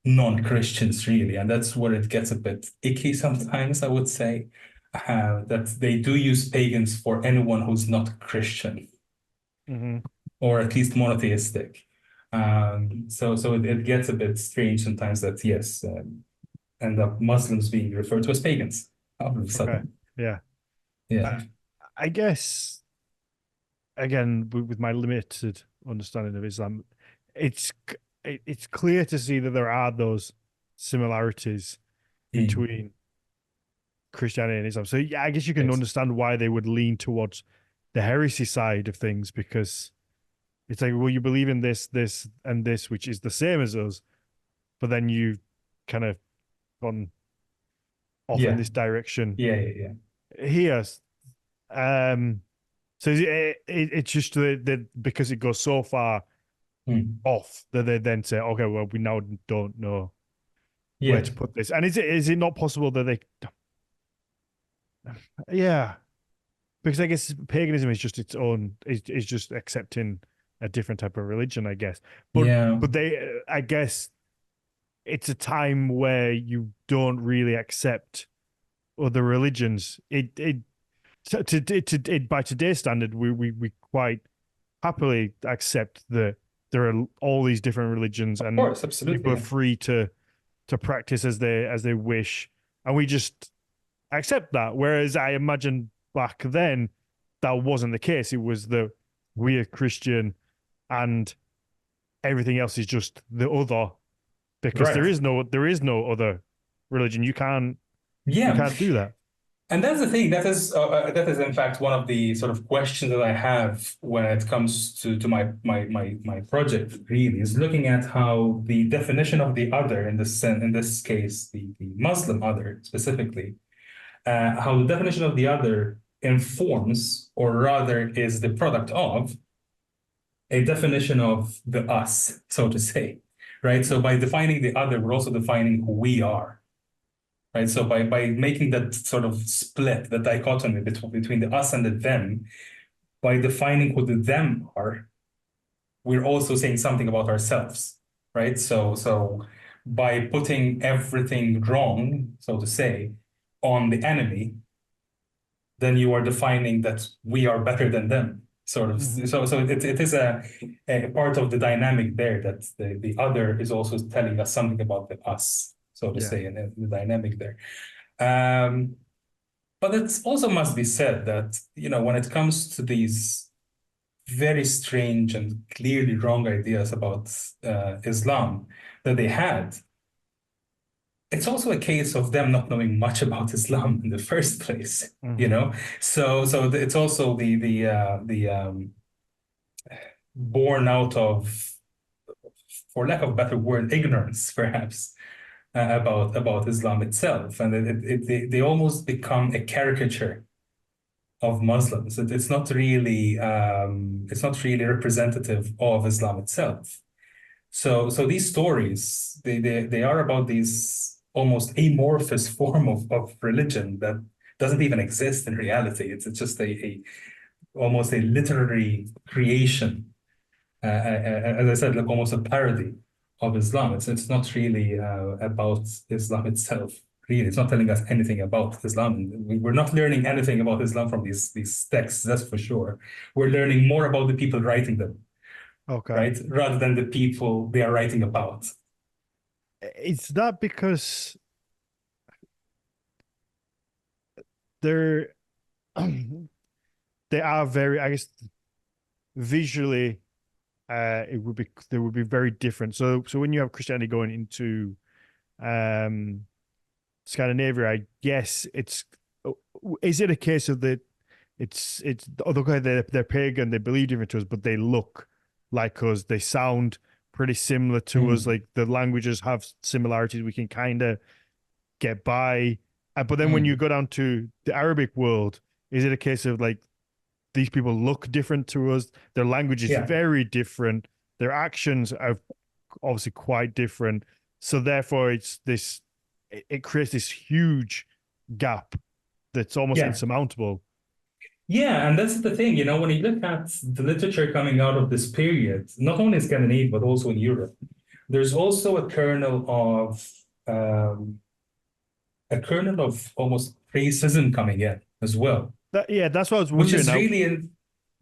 non-Christians really, and that's where it gets a bit icky sometimes, I would say, that they do use pagans for anyone who's not Christian Hmm. or at least monotheistic. So it gets a bit strange sometimes that yes, end up Muslims being referred to as pagans all of a Okay. sudden. Yeah. Yeah. I, I guess again with my limited understanding of Islam, it's it's clear to see that there are those similarities Mm. between Christianity and Islam. So yeah, I guess you can Yes. understand why they would lean towards the heresy side of things because it's like, well, you believe in this, this, and this, which is the same as us, but then you kind of gone off in Yeah. this direction Yeah. Yeah. Yeah. here. Um, so it's just that because it goes so far Mm. off that they then say, okay, well, we now don't know where Yeah. to put this. And is it not possible that they, yeah, because I guess paganism is just its own, is just accepting a different type of religion, I guess. But Yeah. I guess it's a time where you don't really accept other religions. By today's standard, we quite happily accept that there are all these different religions Of and course, absolutely. people are Yeah. free to practice as they wish, and we just accept that. Whereas I imagine back then that wasn't the case. It was the we're Christian and everything else is just the other because Right. there is no other religion. You Yeah. can't do that. And that's the thing. That is in fact one of the sort of questions that I have when it comes to my project. Really, is looking at how the definition of the other in this case the Muslim other specifically, how the definition of the other informs or rather is the product of a definition of the us, so to say, right? So by defining the other, we're also defining who we are, right? So by making that sort of split, the dichotomy between the us and the them, by defining who the them are, we're also saying something about ourselves, right? So by putting everything wrong, so to say, on the enemy, then you are defining that we are better than them. Sort of. Mm-hmm. So it is a part of the dynamic there that the other is also telling us something about the us, so to Yeah. say, and the dynamic there. But it also must be said that, when it comes to these very strange and clearly wrong ideas about Islam that they had, it's also a case of them not knowing much about Islam in the first place, you Mm-hmm. know? So it's also the born out of, for lack of a better word, ignorance, perhaps, about Islam itself. And they almost become a caricature of Muslims. It's not really representative of Islam itself. So these stories, they are about these almost amorphous form of religion that doesn't even exist in reality. It's just a almost a literary creation, as I said, like almost a parody of Islam. It's not really about Islam itself. Really, it's not telling us anything about Islam. We're not learning anything about Islam from these texts, that's for sure. We're learning more about the people writing them, Okay. right? Rather than the people they are writing about. Is that because they're they are very, I guess, visually, it would be they would be very different. So when you have Christianity going into um Scandinavia, I guess is it a case of that it's okay, they're pagan, they believe different to us, but they look like us, they sound pretty similar to us, Mm, like the languages have similarities, we can kind of get by. But then when you mm. go down to the Arabic world, is it a case of like these people look different to us, their language is Yeah, very different, their actions are obviously quite different, so therefore it creates this huge gap that's almost yeah. insurmountable. Yeah, and that's the thing, when you look at the literature coming out of this period, not only in Scandinavia, but also in Europe, there's also a kernel of almost racism coming in as well, Yeah, that's what I was which wondering is now. really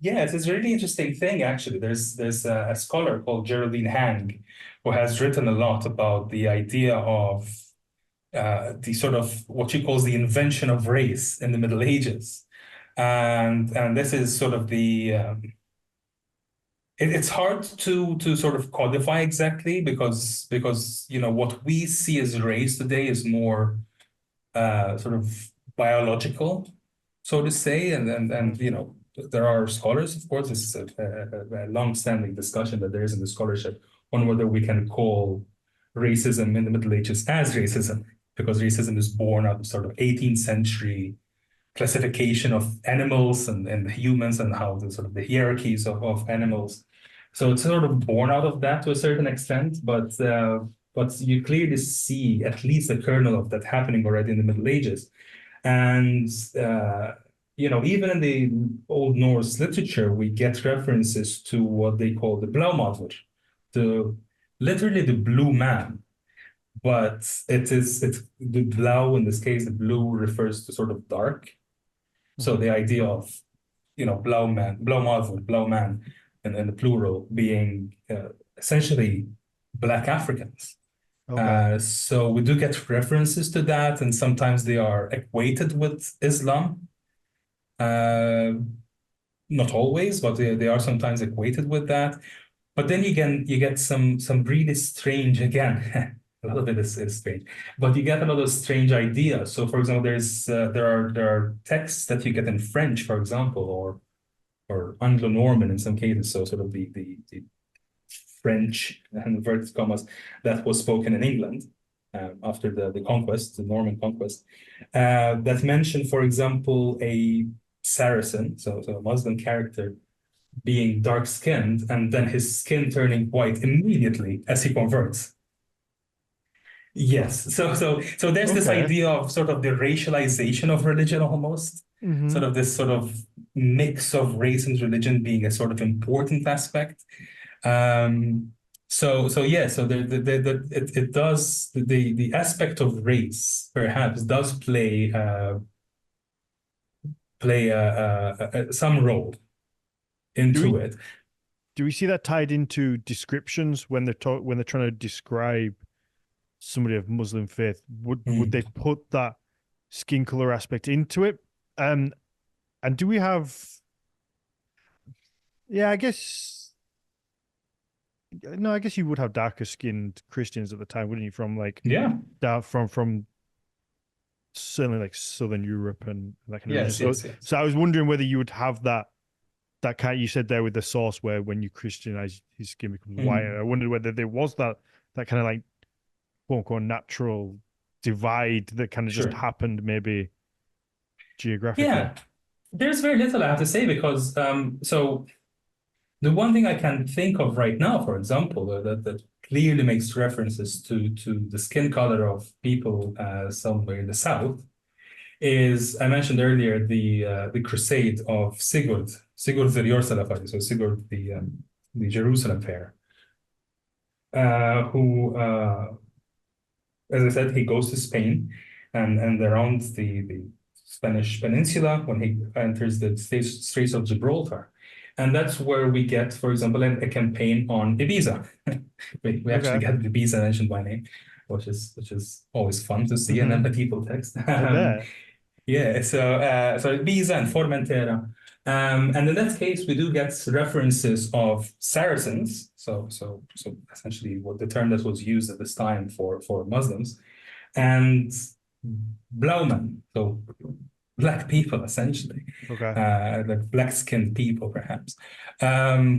yes, it's a really interesting thing actually. There's a scholar called Geraldine Hang who has written a lot about the idea of the sort of what she calls the invention of race in the Middle Ages, and this is sort of the it's hard to sort of codify exactly because what we see as race today is more sort of biological, so to say, and Mhm. there are scholars, of course. This is a long-standing discussion that there is in the scholarship on whether we can call racism in the Middle Ages as racism, because racism is born out of sort of 18th century classification of animals and humans and how the sort of the hierarchies of animals. So it's sort of born out of that to a certain extent, but you clearly see at least a kernel of that happening already in the Middle Ages. And even in the Old Norse literature, we get references to what they call the Blaumaður, the literally the blue man. But it's the blau in this case, the blue refers to sort of dark. So Mhm. the idea of blau man, blau man, and the plural being essentially Black Africans. Okay. So we do get references to that, and sometimes they are equated with Islam. Uh, Not always, but they are sometimes equated with that. But then you get some really strange again. A lot of it is strange, but you get a lot of strange ideas. So, for example, there are texts that you get in French, for example, or Anglo-Norman in some cases. So, sort of the French and inverted commas that was spoken in England after the conquest, the Norman conquest, that mention, for example, a Saracen, so a Muslim character being dark-skinned and then his skin turning white immediately as he converts. Yes. So there's this Okay. idea of sort of the racialization of religion almost, Hmm. sort of this sort of mix of race and religion being a sort of important aspect. Um, so yeah, so it does the aspect of race perhaps does play some role Do into we it. do we see that tied into descriptions when they're trying to describe somebody of Muslim faith? Would they Mm. put that skin color aspect into it? Um, and do we have? Yeah, I guess no. I guess you would have darker skinned Christians at the time, wouldn't you? From like Yeah. down from certainly like Southern Europe and that kind of region. Yes. So Yes. Yes. so I was wondering whether you would have that kind you said there with the source where when you Christianize his skin becomes white. Mm. I wondered whether there was that kind of like quote unquote natural divide that kind of just Sure. happened maybe geographically. Yeah. There's very little I have to say because so the one thing I can think of right now, for example, that clearly makes references to the skin color of people somewhere in the south is I mentioned earlier the crusade of Sigurd the Jorsalafari, so Sigurd the Jerusalem fair, who as I said, he goes to Spain and around the Spanish peninsula when he enters the Straits of Gibraltar. And that's where we get, for example, a campaign on Ibiza. We actually Okay. get Ibiza mentioned by name, which is always fun to see in a Hmm. medieval text. I bet. Yeah, so Ibiza and Formentera. And in that case, we do get references of Saracens. So essentially, what the term that was used at this time for Muslims, and Blauman, so black people essentially, Okay. like black-skinned people perhaps,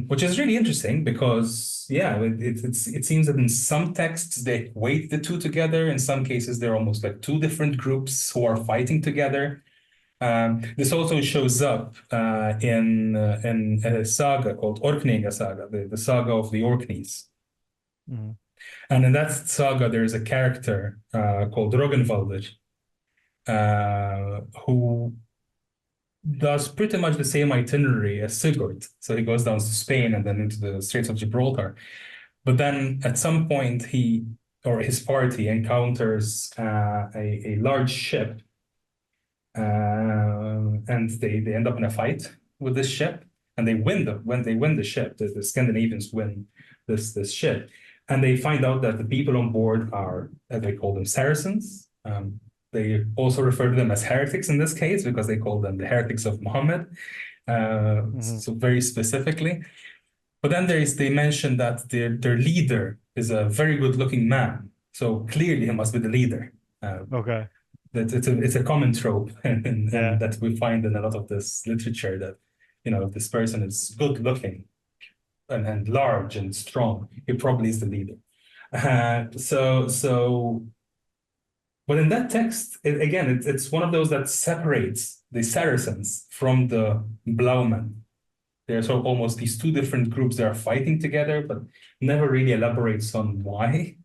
which is really interesting because yeah, it seems that in some texts they equate the two together. In some cases, they're almost like two different groups who are fighting together. This also shows up in a saga called Orkneyinga Saga, the saga of the Orkneys. Hmm. And in that saga, there is a character called Rognvaldur, who does pretty much the same itinerary as Sigurd. So he goes down to Spain and then into the Straits of Gibraltar. But then at some point, he or his party encounters a large ship, and they end up in a fight with this ship, and when they win the ship, the Scandinavians win this ship, and they find out that the people on board are, as they call them, Saracens. They also refer to them as heretics in this case because they call them the heretics of Muhammad, Hmm. so very specifically. But then they mention that their leader is a very good-looking man, so clearly he must be the leader. Okay. That it's a common trope, and Yeah. that we find in a lot of this literature that, if this person is good-looking and large and strong, he probably is the leader. So, but in that text, again, it's one of those that separates the Saracens from the Blaumen. They're sort of almost these two different groups that are fighting together, but never really elaborates on why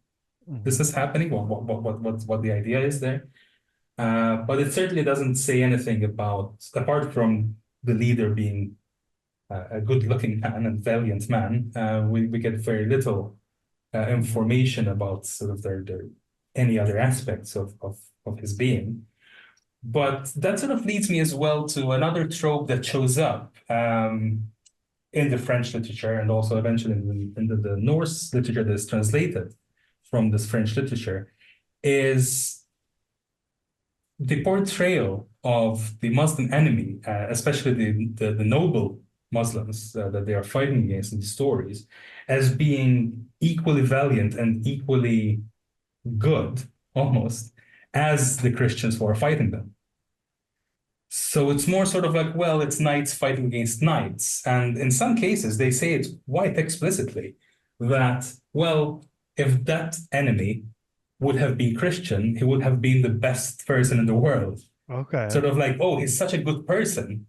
Hmm. this is happening, what the idea is there. But it certainly doesn't say anything about, apart from the leader being a good-looking man and valiant man, we get very little Hmm. information about sort of their any other aspects of his being. But that sort of leads me as well to another trope that shows up in the French literature and also eventually in the Norse literature that is translated from this French literature is the portrayal of the Muslim enemy, especially the noble Muslims that they are fighting against in the stories, as being equally valiant and equally good, almost, as the Christians who are fighting them. So it's more sort of like, well, it's knights fighting against knights. And in some cases, they say it quite explicitly that, well, if that enemy would have been Christian, he would have been the best person in the world. Okay. Sort of like, oh, he's such a good person.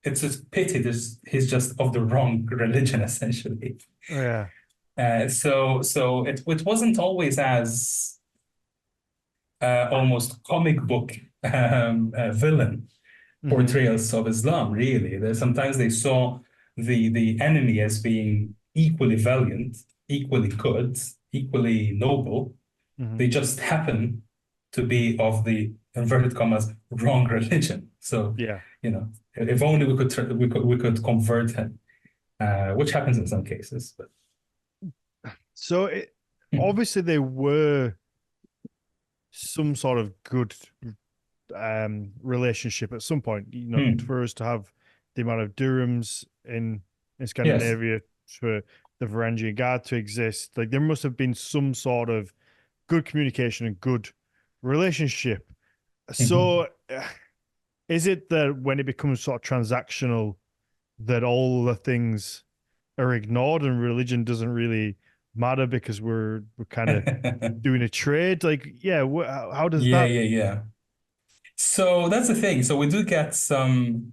It's just pity he's just of the wrong religion, essentially. Yeah. So it wasn't always as almost comic book villain Hmm. portrayals of Islam, really. Sometimes they saw the enemy as being equally valiant, equally good, equally noble. Hmm. They just happen to be of the inverted commas wrong religion. So, Yeah. if only we could convert him, which happens in some cases. But So obviously there were some sort of good relationship at some point. Hmm. For us to have the amount of dirhams in Yes. Scandinavia, for the Varangian Guard to exist, like there must have been some sort of good communication and good relationship. Mhm. So, is it that when it becomes sort of transactional, that all the things are ignored and religion doesn't really matter because we're kind of doing a trade? Like, yeah, how does Yeah, that? yeah, yeah. So that's the thing. So we do get some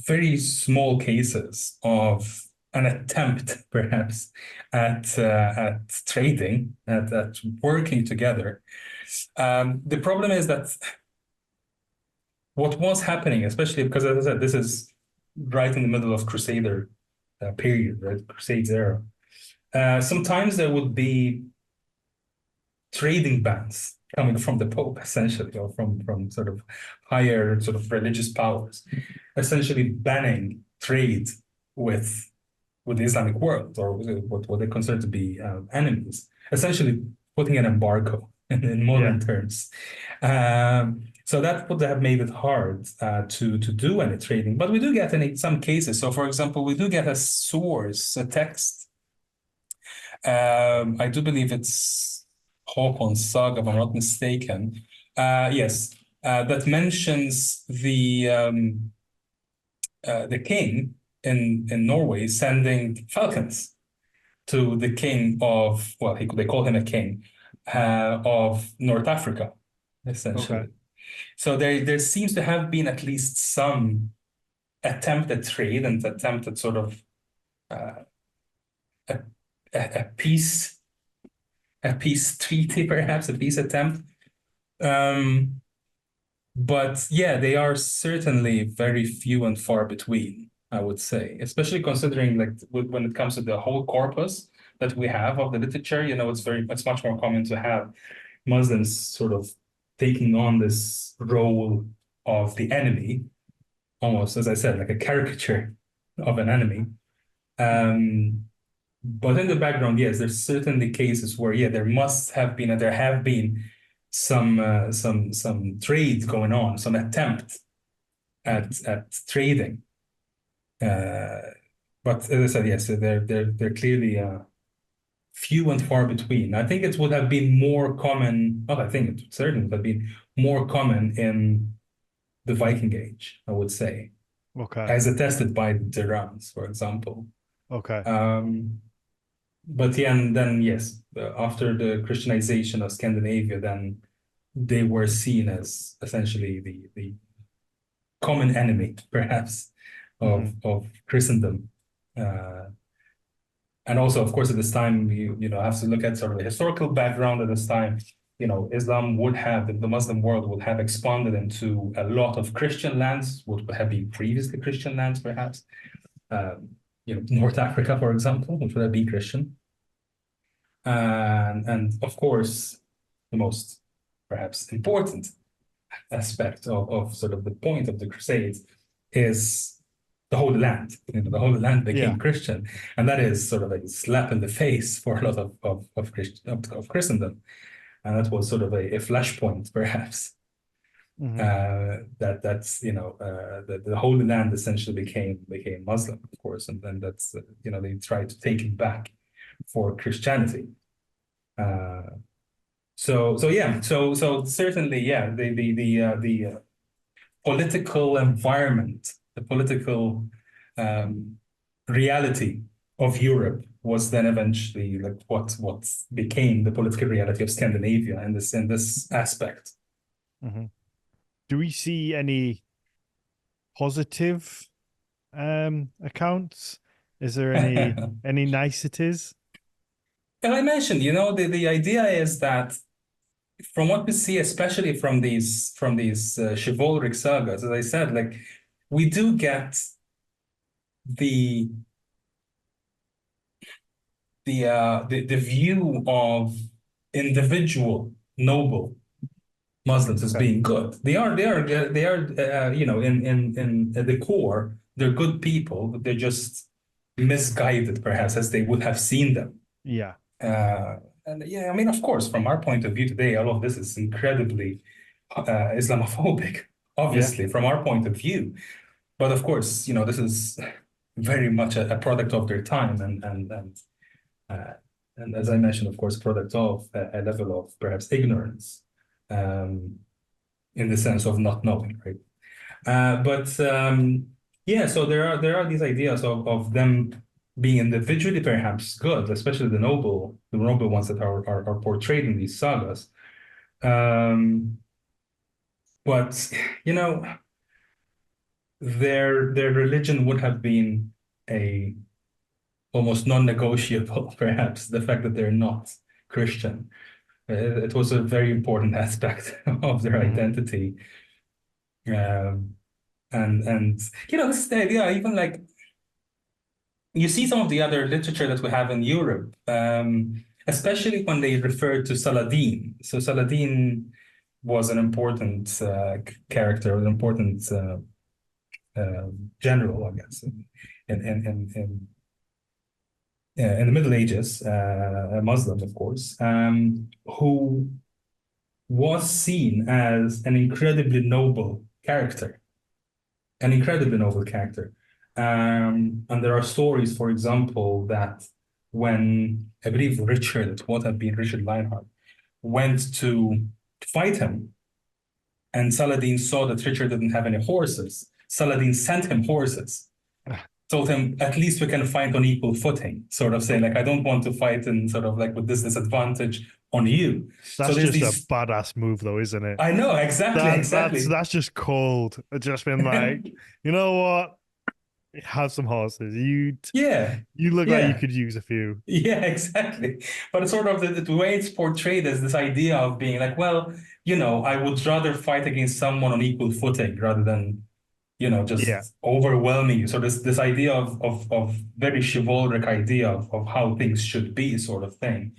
very small cases of an attempt, perhaps, at trading, at working together. The problem is that what was happening, especially because, as I said, this is right in the middle of Crusader period, right? Crusades era. Sometimes there would be trading bans coming from the Pope, essentially, or from sort of higher sort of religious powers, essentially banning trade with with the Islamic world or what they consider to be enemies, essentially putting an embargo in Yeah. modern terms. So that would have made it hard to do any trading. But we do get in some cases. So, for example, we do get a source, a text. I do believe it's Håkon's saga, if I'm not mistaken. Yes, that mentions the king in Norway sending falcons to the king of, well, they call him a king of North Africa, Okay. essentially. So there seems to have been at least some attempt at trade and attempt at sort of uh, a, a peace treaty, perhaps a peace attempt. Um, but yeah, they are certainly very few and far between. I would say, especially considering like when it comes to the whole corpus that we have of the literature, it's much more common to have Muslims sort of taking on this role of the enemy, almost as I said, like a caricature of an enemy. Um, but in the background, yes, there's certainly cases where, yeah, there must have been, and there have been some trade going on, some attempt at trading. Uh, but as I said, yes, they're clearly few and far between. I think it would have been more common. Well, I think it certainly would have been more common in the Viking Age, I would say, Okay. as attested by the Germans, for example. Okay. But yeah, and then yes, after the Christianization of Scandinavia, then they were seen as essentially the common enemy, perhaps, Hmm. of Christendom. Uh, and also, of course, at this time, you have to look at sort of the historical background at this time. Islam would have, the Muslim world would have expanded into a lot of Christian lands, would have been previously Christian lands, perhaps. North Africa, for example, which would have been Christian. And of course, the most perhaps important aspect of sort of the point of the Crusades is the Holy Land. The Holy Land Yeah. became Christian, and that is sort of a slap in the face for a lot of Christendom, and that was sort of a flashpoint, perhaps. Hmm. The Holy Land essentially became Muslim, of course, and then that's they tried to take it back for Christianity. Uh, so certainly, yeah, the political environment, the political um, reality of Europe was then eventually like what became the political reality of Scandinavia in this aspect. Hmm. Do we see any positive accounts? Is there any niceties? And I mentioned, the idea is that from what we see, especially from these chivalric sagas, as I said, like we do get the the view of individual noble Muslims as Okay. being good. They are in at the core, they're good people, but they're just misguided, perhaps, as they would have seen them. Yeah. Uh, and yeah, I mean, of course, from our point of view today, all of this is incredibly Islamophobic, Yeah. obviously, from our point of view. But of course, this is very much a product of their time, uh, and as I mentioned, of course, product of a level of perhaps ignorance, um, in the sense of not knowing, right? But yeah, so there are these ideas of them being individually perhaps good, especially the noble ones that are portrayed in these sagas. Um, but you know, their religion would have been a almost non-negotiable, perhaps, the fact that they're not Christian. It was a very important aspect of their Hmm. identity. Um, and this is the idea, even like you see some of the other literature that we have in Europe, especially when they refer to Saladin. So Saladin was an important character, an important general, I guess, in the Middle Ages, a Muslim, of course, who was seen as an incredibly noble character. And there are stories, for example, that when I believe Richard, it would have been Richard Lionheart, went to fight him, and Saladin saw that Richard didn't have any horses. Saladin sent him horses, told him, at least we can fight on equal footing, sort of saying, like, I don't want to fight in sort of like with this disadvantage on you. So That's there's just a these, badass move, though, isn't it? I know, exactly, exactly. That's just cold. It's just been like, you know what? Have some horses. Yeah, You look like you yeah. could use a few. Yeah, exactly. But it's sort of the way it's portrayed as this idea of being like, well, I would rather fight against someone on equal footing rather than, Yeah. just overwhelming you. So this idea of very chivalric idea of how things should be, sort of thing.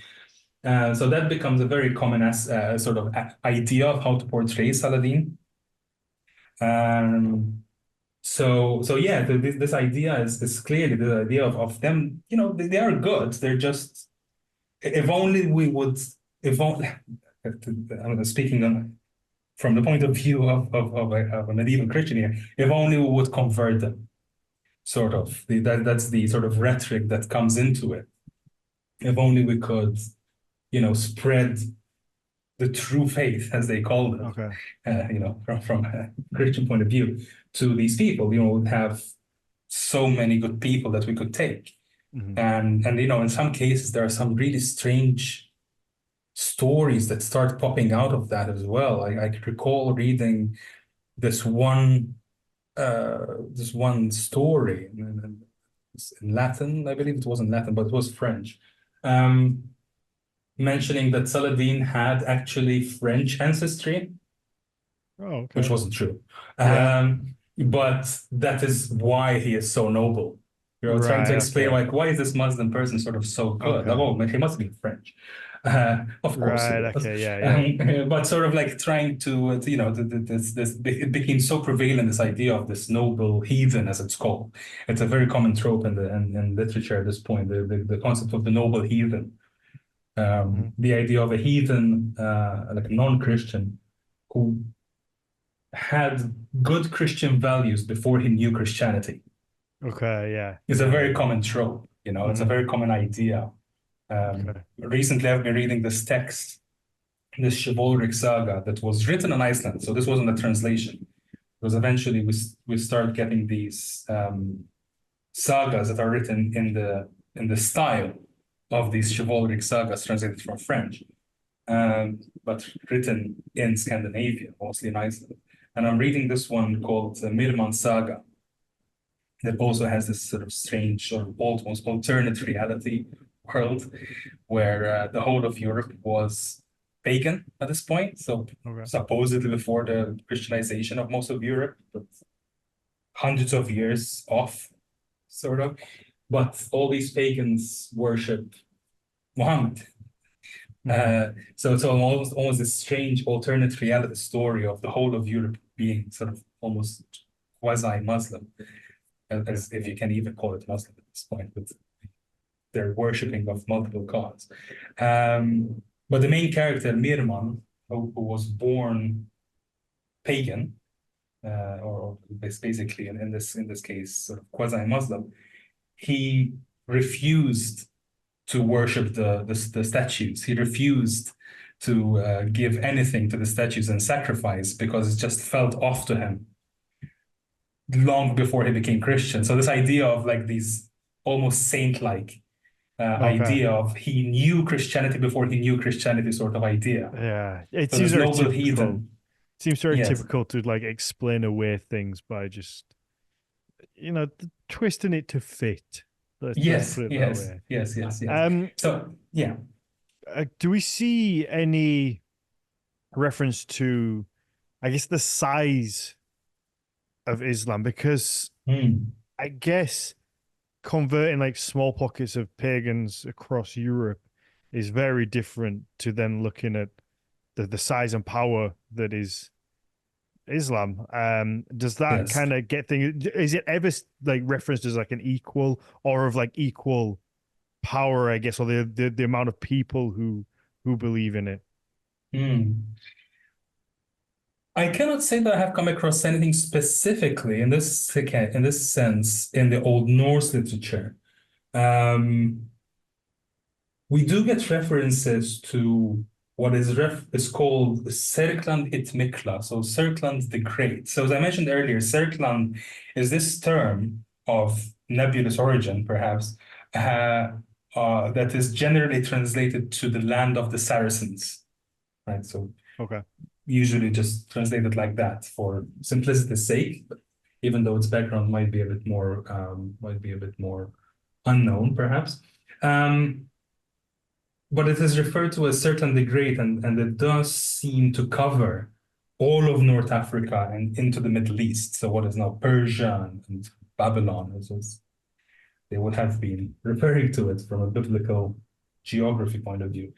So that becomes a very common sort of idea of how to portray Saladin. Um, so yeah, this idea is clearly the idea of them. They are good. They're just, if only we would, if only, I'm speaking from the point of view of a medieval Christian here, if only we would convert them, sort of. That's the sort of rhetoric that comes into it. If only we could, spread the true faith, as they called it, Okay. from a Christian point of view, to these people, would have so many good people that we could take. Hmm. And in some cases, there are some really strange stories that start popping out of that as well. I could recall reading this one story in Latin. I believe it was in Latin, but it was French. Um, Mentioning that Saladin had actually French ancestry, Oh, which okay. wasn't true. Yeah. But that is why he is so noble. Trying to Right. explain, Okay. like, why is this Muslim person sort of so good? Like, Okay. oh, he must be French. Of course he Right. was. Okay. Yeah. Yeah. But sort of like trying to, it became so prevalent, this idea of this noble heathen, as it's called. It's a very common trope in literature at this point, the concept of the noble heathen. Hmm. The idea of a heathen, like a non-Christian, who had good Christian values before he knew Christianity. Okay. Yeah. It's a Yeah. very common trope, it's a Hmm. very common idea. Okay. Recently, I've been reading this text, this chivalric saga that was written in Iceland. So this wasn't a translation. Because eventually we start getting these sagas that are written in the style of these chivalric sagas translated from French, but written in Scandinavia, mostly in Iceland. And I'm reading this one called Mirman Saga, that also has this sort of strange, sort of almost alternate reality world where the whole of Europe was pagan at this point. So Okay. supposedly before the Christianization of most of Europe, but hundreds of years off, sort of. But all these pagans worship Muhammad. Hmm. So it's almost this strange alternate reality story of the whole of Europe being sort of almost quasi-Muslim, Yeah. as if you can even call it Muslim at this point, with their worshipping of multiple gods. But the main character, Mirman, who was born pagan, or basically in this case, sort of quasi-Muslim, he refused to worship the statues. He refused to give anything to the statues and sacrifice because it just felt off to him long before he became Christian. So this idea of like these almost saint-like Okay. idea of he knew Christianity before he knew Christianity sort of idea. Yeah. It So seems this very noble typical. heathen, Seems very yes, typical to like explain away things by just twisting it to fit. Let's yes, put it that yes, way. yes, yes, yes. Um, So yeah. do we see any reference to, I guess, the size of Islam? Because Hmm. I guess converting like small pockets of pagans across Europe is very different to then looking at the size and power that is Islam. Does that Yes. kind of get things? Is it ever like referenced as like an equal or of like equal power, I guess, or the amount of people who believe in it? Hmm. I cannot say that I have come across anything specifically in this sense in the Old Norse literature. Um, we do get references to what is called Serkland it Mikla, so Serkland the Great. So as I mentioned earlier, Serkland is this term of nebulous origin, perhaps, that is generally translated to the land of the Saracens, right? So Okay. usually just translated like that for simplicity's sake, even though its background might be a bit more unknown, perhaps. Um, but it is referred to as certainly great, and it does seem to cover all of North Africa and into the Middle East. So what is now Persia and Babylon, as they would have been referring to it from a biblical geography point of view.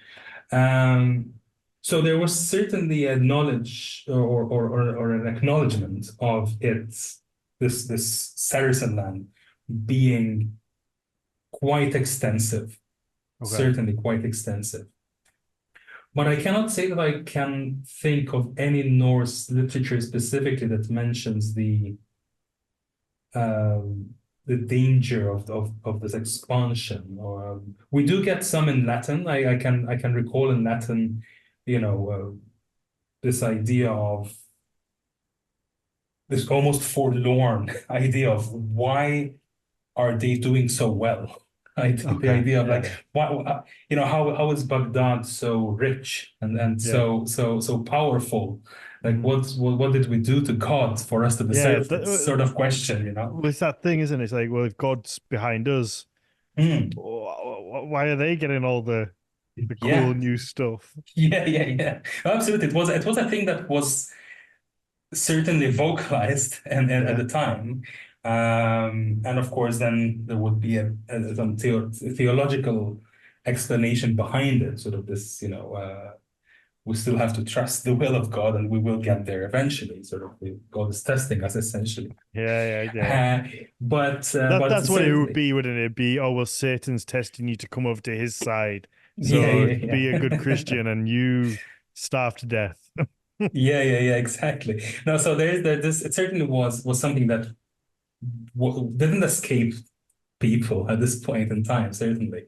Um, so there was certainly a knowledge or an acknowledgement of this Saracen land being quite extensive, Okay. certainly quite extensive. But I cannot say that I can think of any Norse literature specifically that mentions um, the danger of this expansion. Or we do get some in Latin. I can recall in Latin, this idea of this almost forlorn idea of why are they doing so well? I think the Okay. idea of Yeah. like Yeah. why how is Baghdad so rich and Yeah. so powerful? Like Mhm. what did we do to God for us to Yeah. deserve this sort of question, you know? Well, it's that thing, isn't it? It's like, well, if God's behind us, Mm, why are they getting all the cool yeah, new stuff? yeah. Absolutely. It was a thing that was certainly vocalized and at Yeah. the time. And of course, then there would be some theological explanation behind it, sort of this, we still have to trust the will of God and we will get there eventually. Sort of God is testing us essentially. Yeah. Yeah. Yeah. Uh, but That's what it would certainly, be, wouldn't it? Be, oh well, Satan's testing you to come over to his side. yeah, So yeah, be a good yeah. Christian and you starve to death. Yeah, exactly. No, so this it certainly was something that didn't escape people at this point in time, certainly.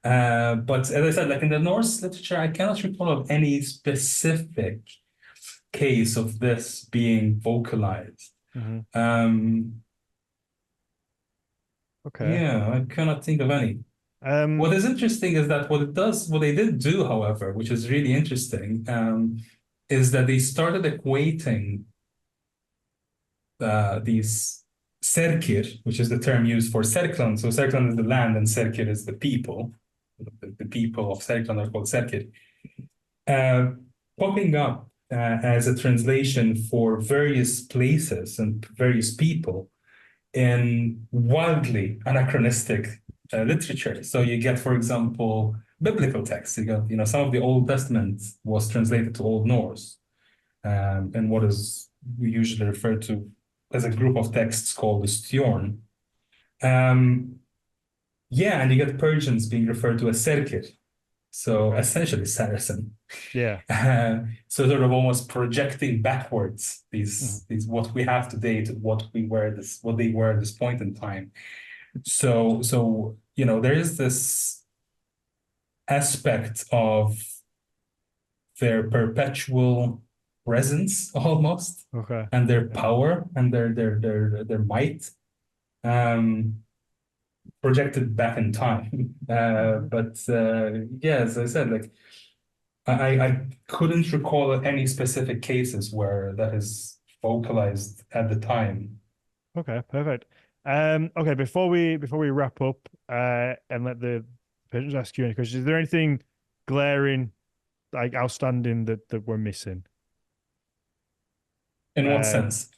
But as I said, like in the Norse literature, I cannot recall of any specific case of this being vocalized. Mhm. Um, Okay. yeah, I cannot think of any. What Um. is interesting is that what they did do, however, which is really interesting, is that they started equating these serkir, which is the term used for Serkland. So Serkland is the land and serkir is the people. The people of Serkland are called serkir. Uh, Popping up as a translation for various places and various people in wildly anachronistic literature. So you get, for example, biblical texts. You got, some of the Old Testament was translated to Old Norse, and what is usually referred to as a group of texts called the Stjorn. Um, yeah, and you get Persians being referred to as Serkir, so Okay. essentially Saracen. Yeah. So sort of almost projecting backwards Mhm. these what we have today to what they were at this point in time. So there is this aspect of their perpetual presence almost, Okay. and their power and their might, um, projected back in time. But yeah, as I said, like I couldn't recall any specific cases where that is vocalized at the time. Okay, perfect. Okay, before we wrap up, and let the patrons ask you any questions, is there anything glaring, like outstanding that we're missing? In what Uh, sense?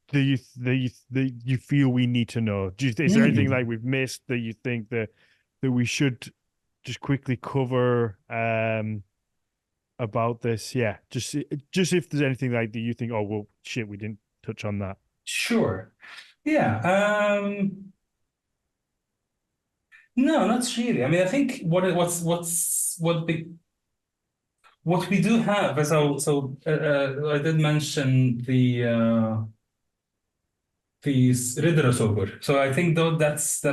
do you feel we need to know? Is there anything like Hmm. we've missed that you think that we should just quickly cover about this? Yeah, just if there's anything like that you think, oh well, shit, we didn't touch on that. Sure. Yeah. No, not really. I mean, I think what we do have is I did mention these Riddarasögur. So I think though that's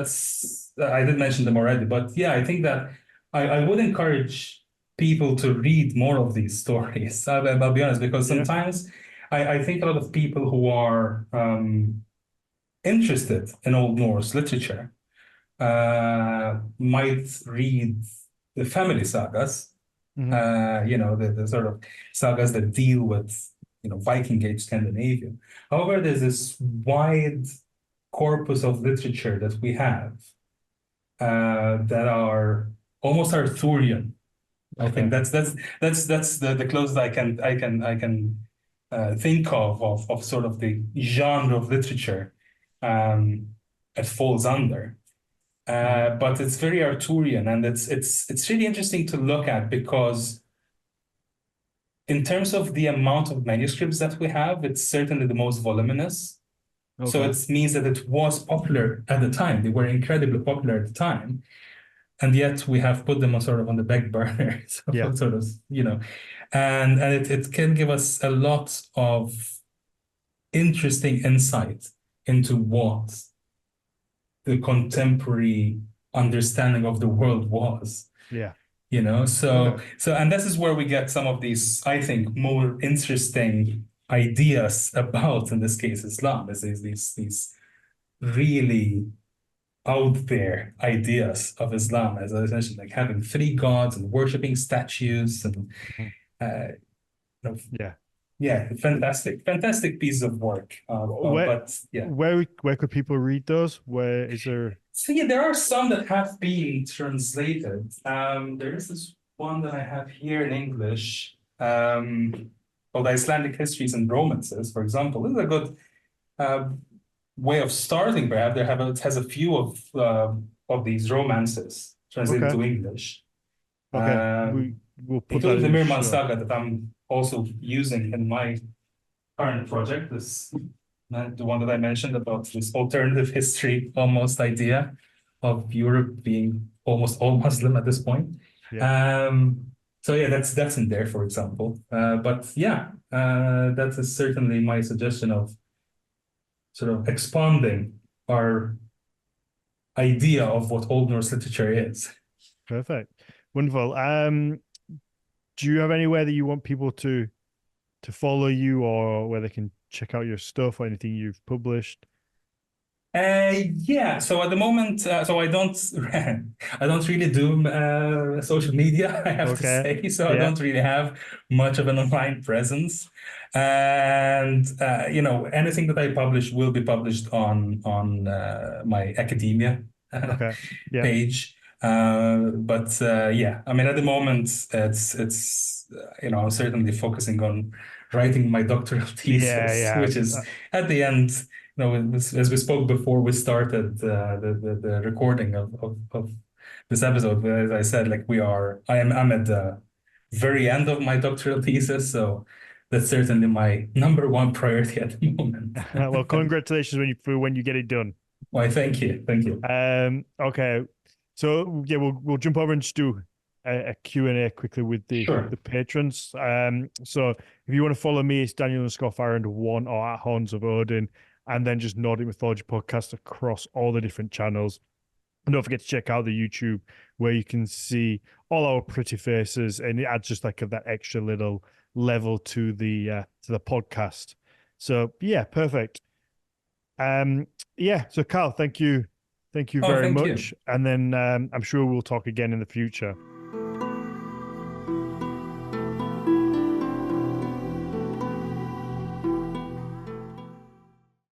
I did mention them already, but yeah, I think that I would encourage people to read more of these stories. I'll be honest, because Yeah. sometimes I think a lot of people who are interested in Old Norse literature might read the family sagas, Hmm. the sort of sagas that deal with, Viking Age Scandinavia. However, there's this wide corpus of literature that we have that are almost Arthurian. I think Okay. that's the closest I can think of sort of the genre of literature um, it falls under. Mhm. But it's very Arthurian, and it's really interesting to look at because in terms of the amount of manuscripts that we have, it's certainly the most voluminous. So Okay. it means that it was popular at the time. They were incredibly popular at the time, and yet we have put them on sort of on the back burner, Yeah. so sort of, and it can give us a lot of interesting insight into what the contemporary understanding of the world was. Yeah. So Okay. and this is where we get some of these, I think, more interesting ideas about, in this case, Islam, is these really out there ideas of Islam, as I mentioned, like having three gods and worshiping statues and Mhm. uh, you know, Yeah. yeah, fantastic piece of work. Where But yeah. where could people read those? Where is there? So yeah, there are some that have been translated. There is this one that I have here in English, called Icelandic Histories and Romances, for example. This is a good uh, way of starting, perhaps. It has a few of these romances translated Okay. to English, Okay. um, We'll put that including the in the Mirman show. saga that I'm also using in my current project. This the one that I mentioned about this alternative history almost idea of Europe being almost all Muslim at this point. Yeah. So yeah, that's in there, for example. But yeah, that is certainly my suggestion of sort of expanding our idea of what Old Norse literature is. Perfect. Wonderful. Do you have anywhere that you want people to follow you or where they can check out your stuff or anything you've published? Yeah. So at the moment, so I don't really do social media, I have to Okay. say. So I Yeah. don't really have much of an online presence, and anything that I publish will be published on my academia Okay. Yeah. page. But yeah, I mean, at the moment, I'm certainly focusing on writing my doctoral Yeah. thesis, Yeah. which is at the end, as we spoke before we started the recording of this episode. As I said, like I'm at the very end of my doctoral thesis, so that's certainly my number one priority at the moment. Well, congratulations when you get it done. Why, thank you. Okay. So yeah, we'll jump over and just do a Q&A quickly with Sure. the patrons. So if you want to follow me, it's Daniel_Farrand1 or at Horns of Odin, and then just Nordic Mythology podcast across all the different channels. And don't forget to check out the YouTube where you can see all our pretty faces, and it adds just like that extra little level to the podcast. So yeah, perfect. Yeah. So Carl, thank you Oh, very thank you. much, and then I'm sure we'll talk again in the future.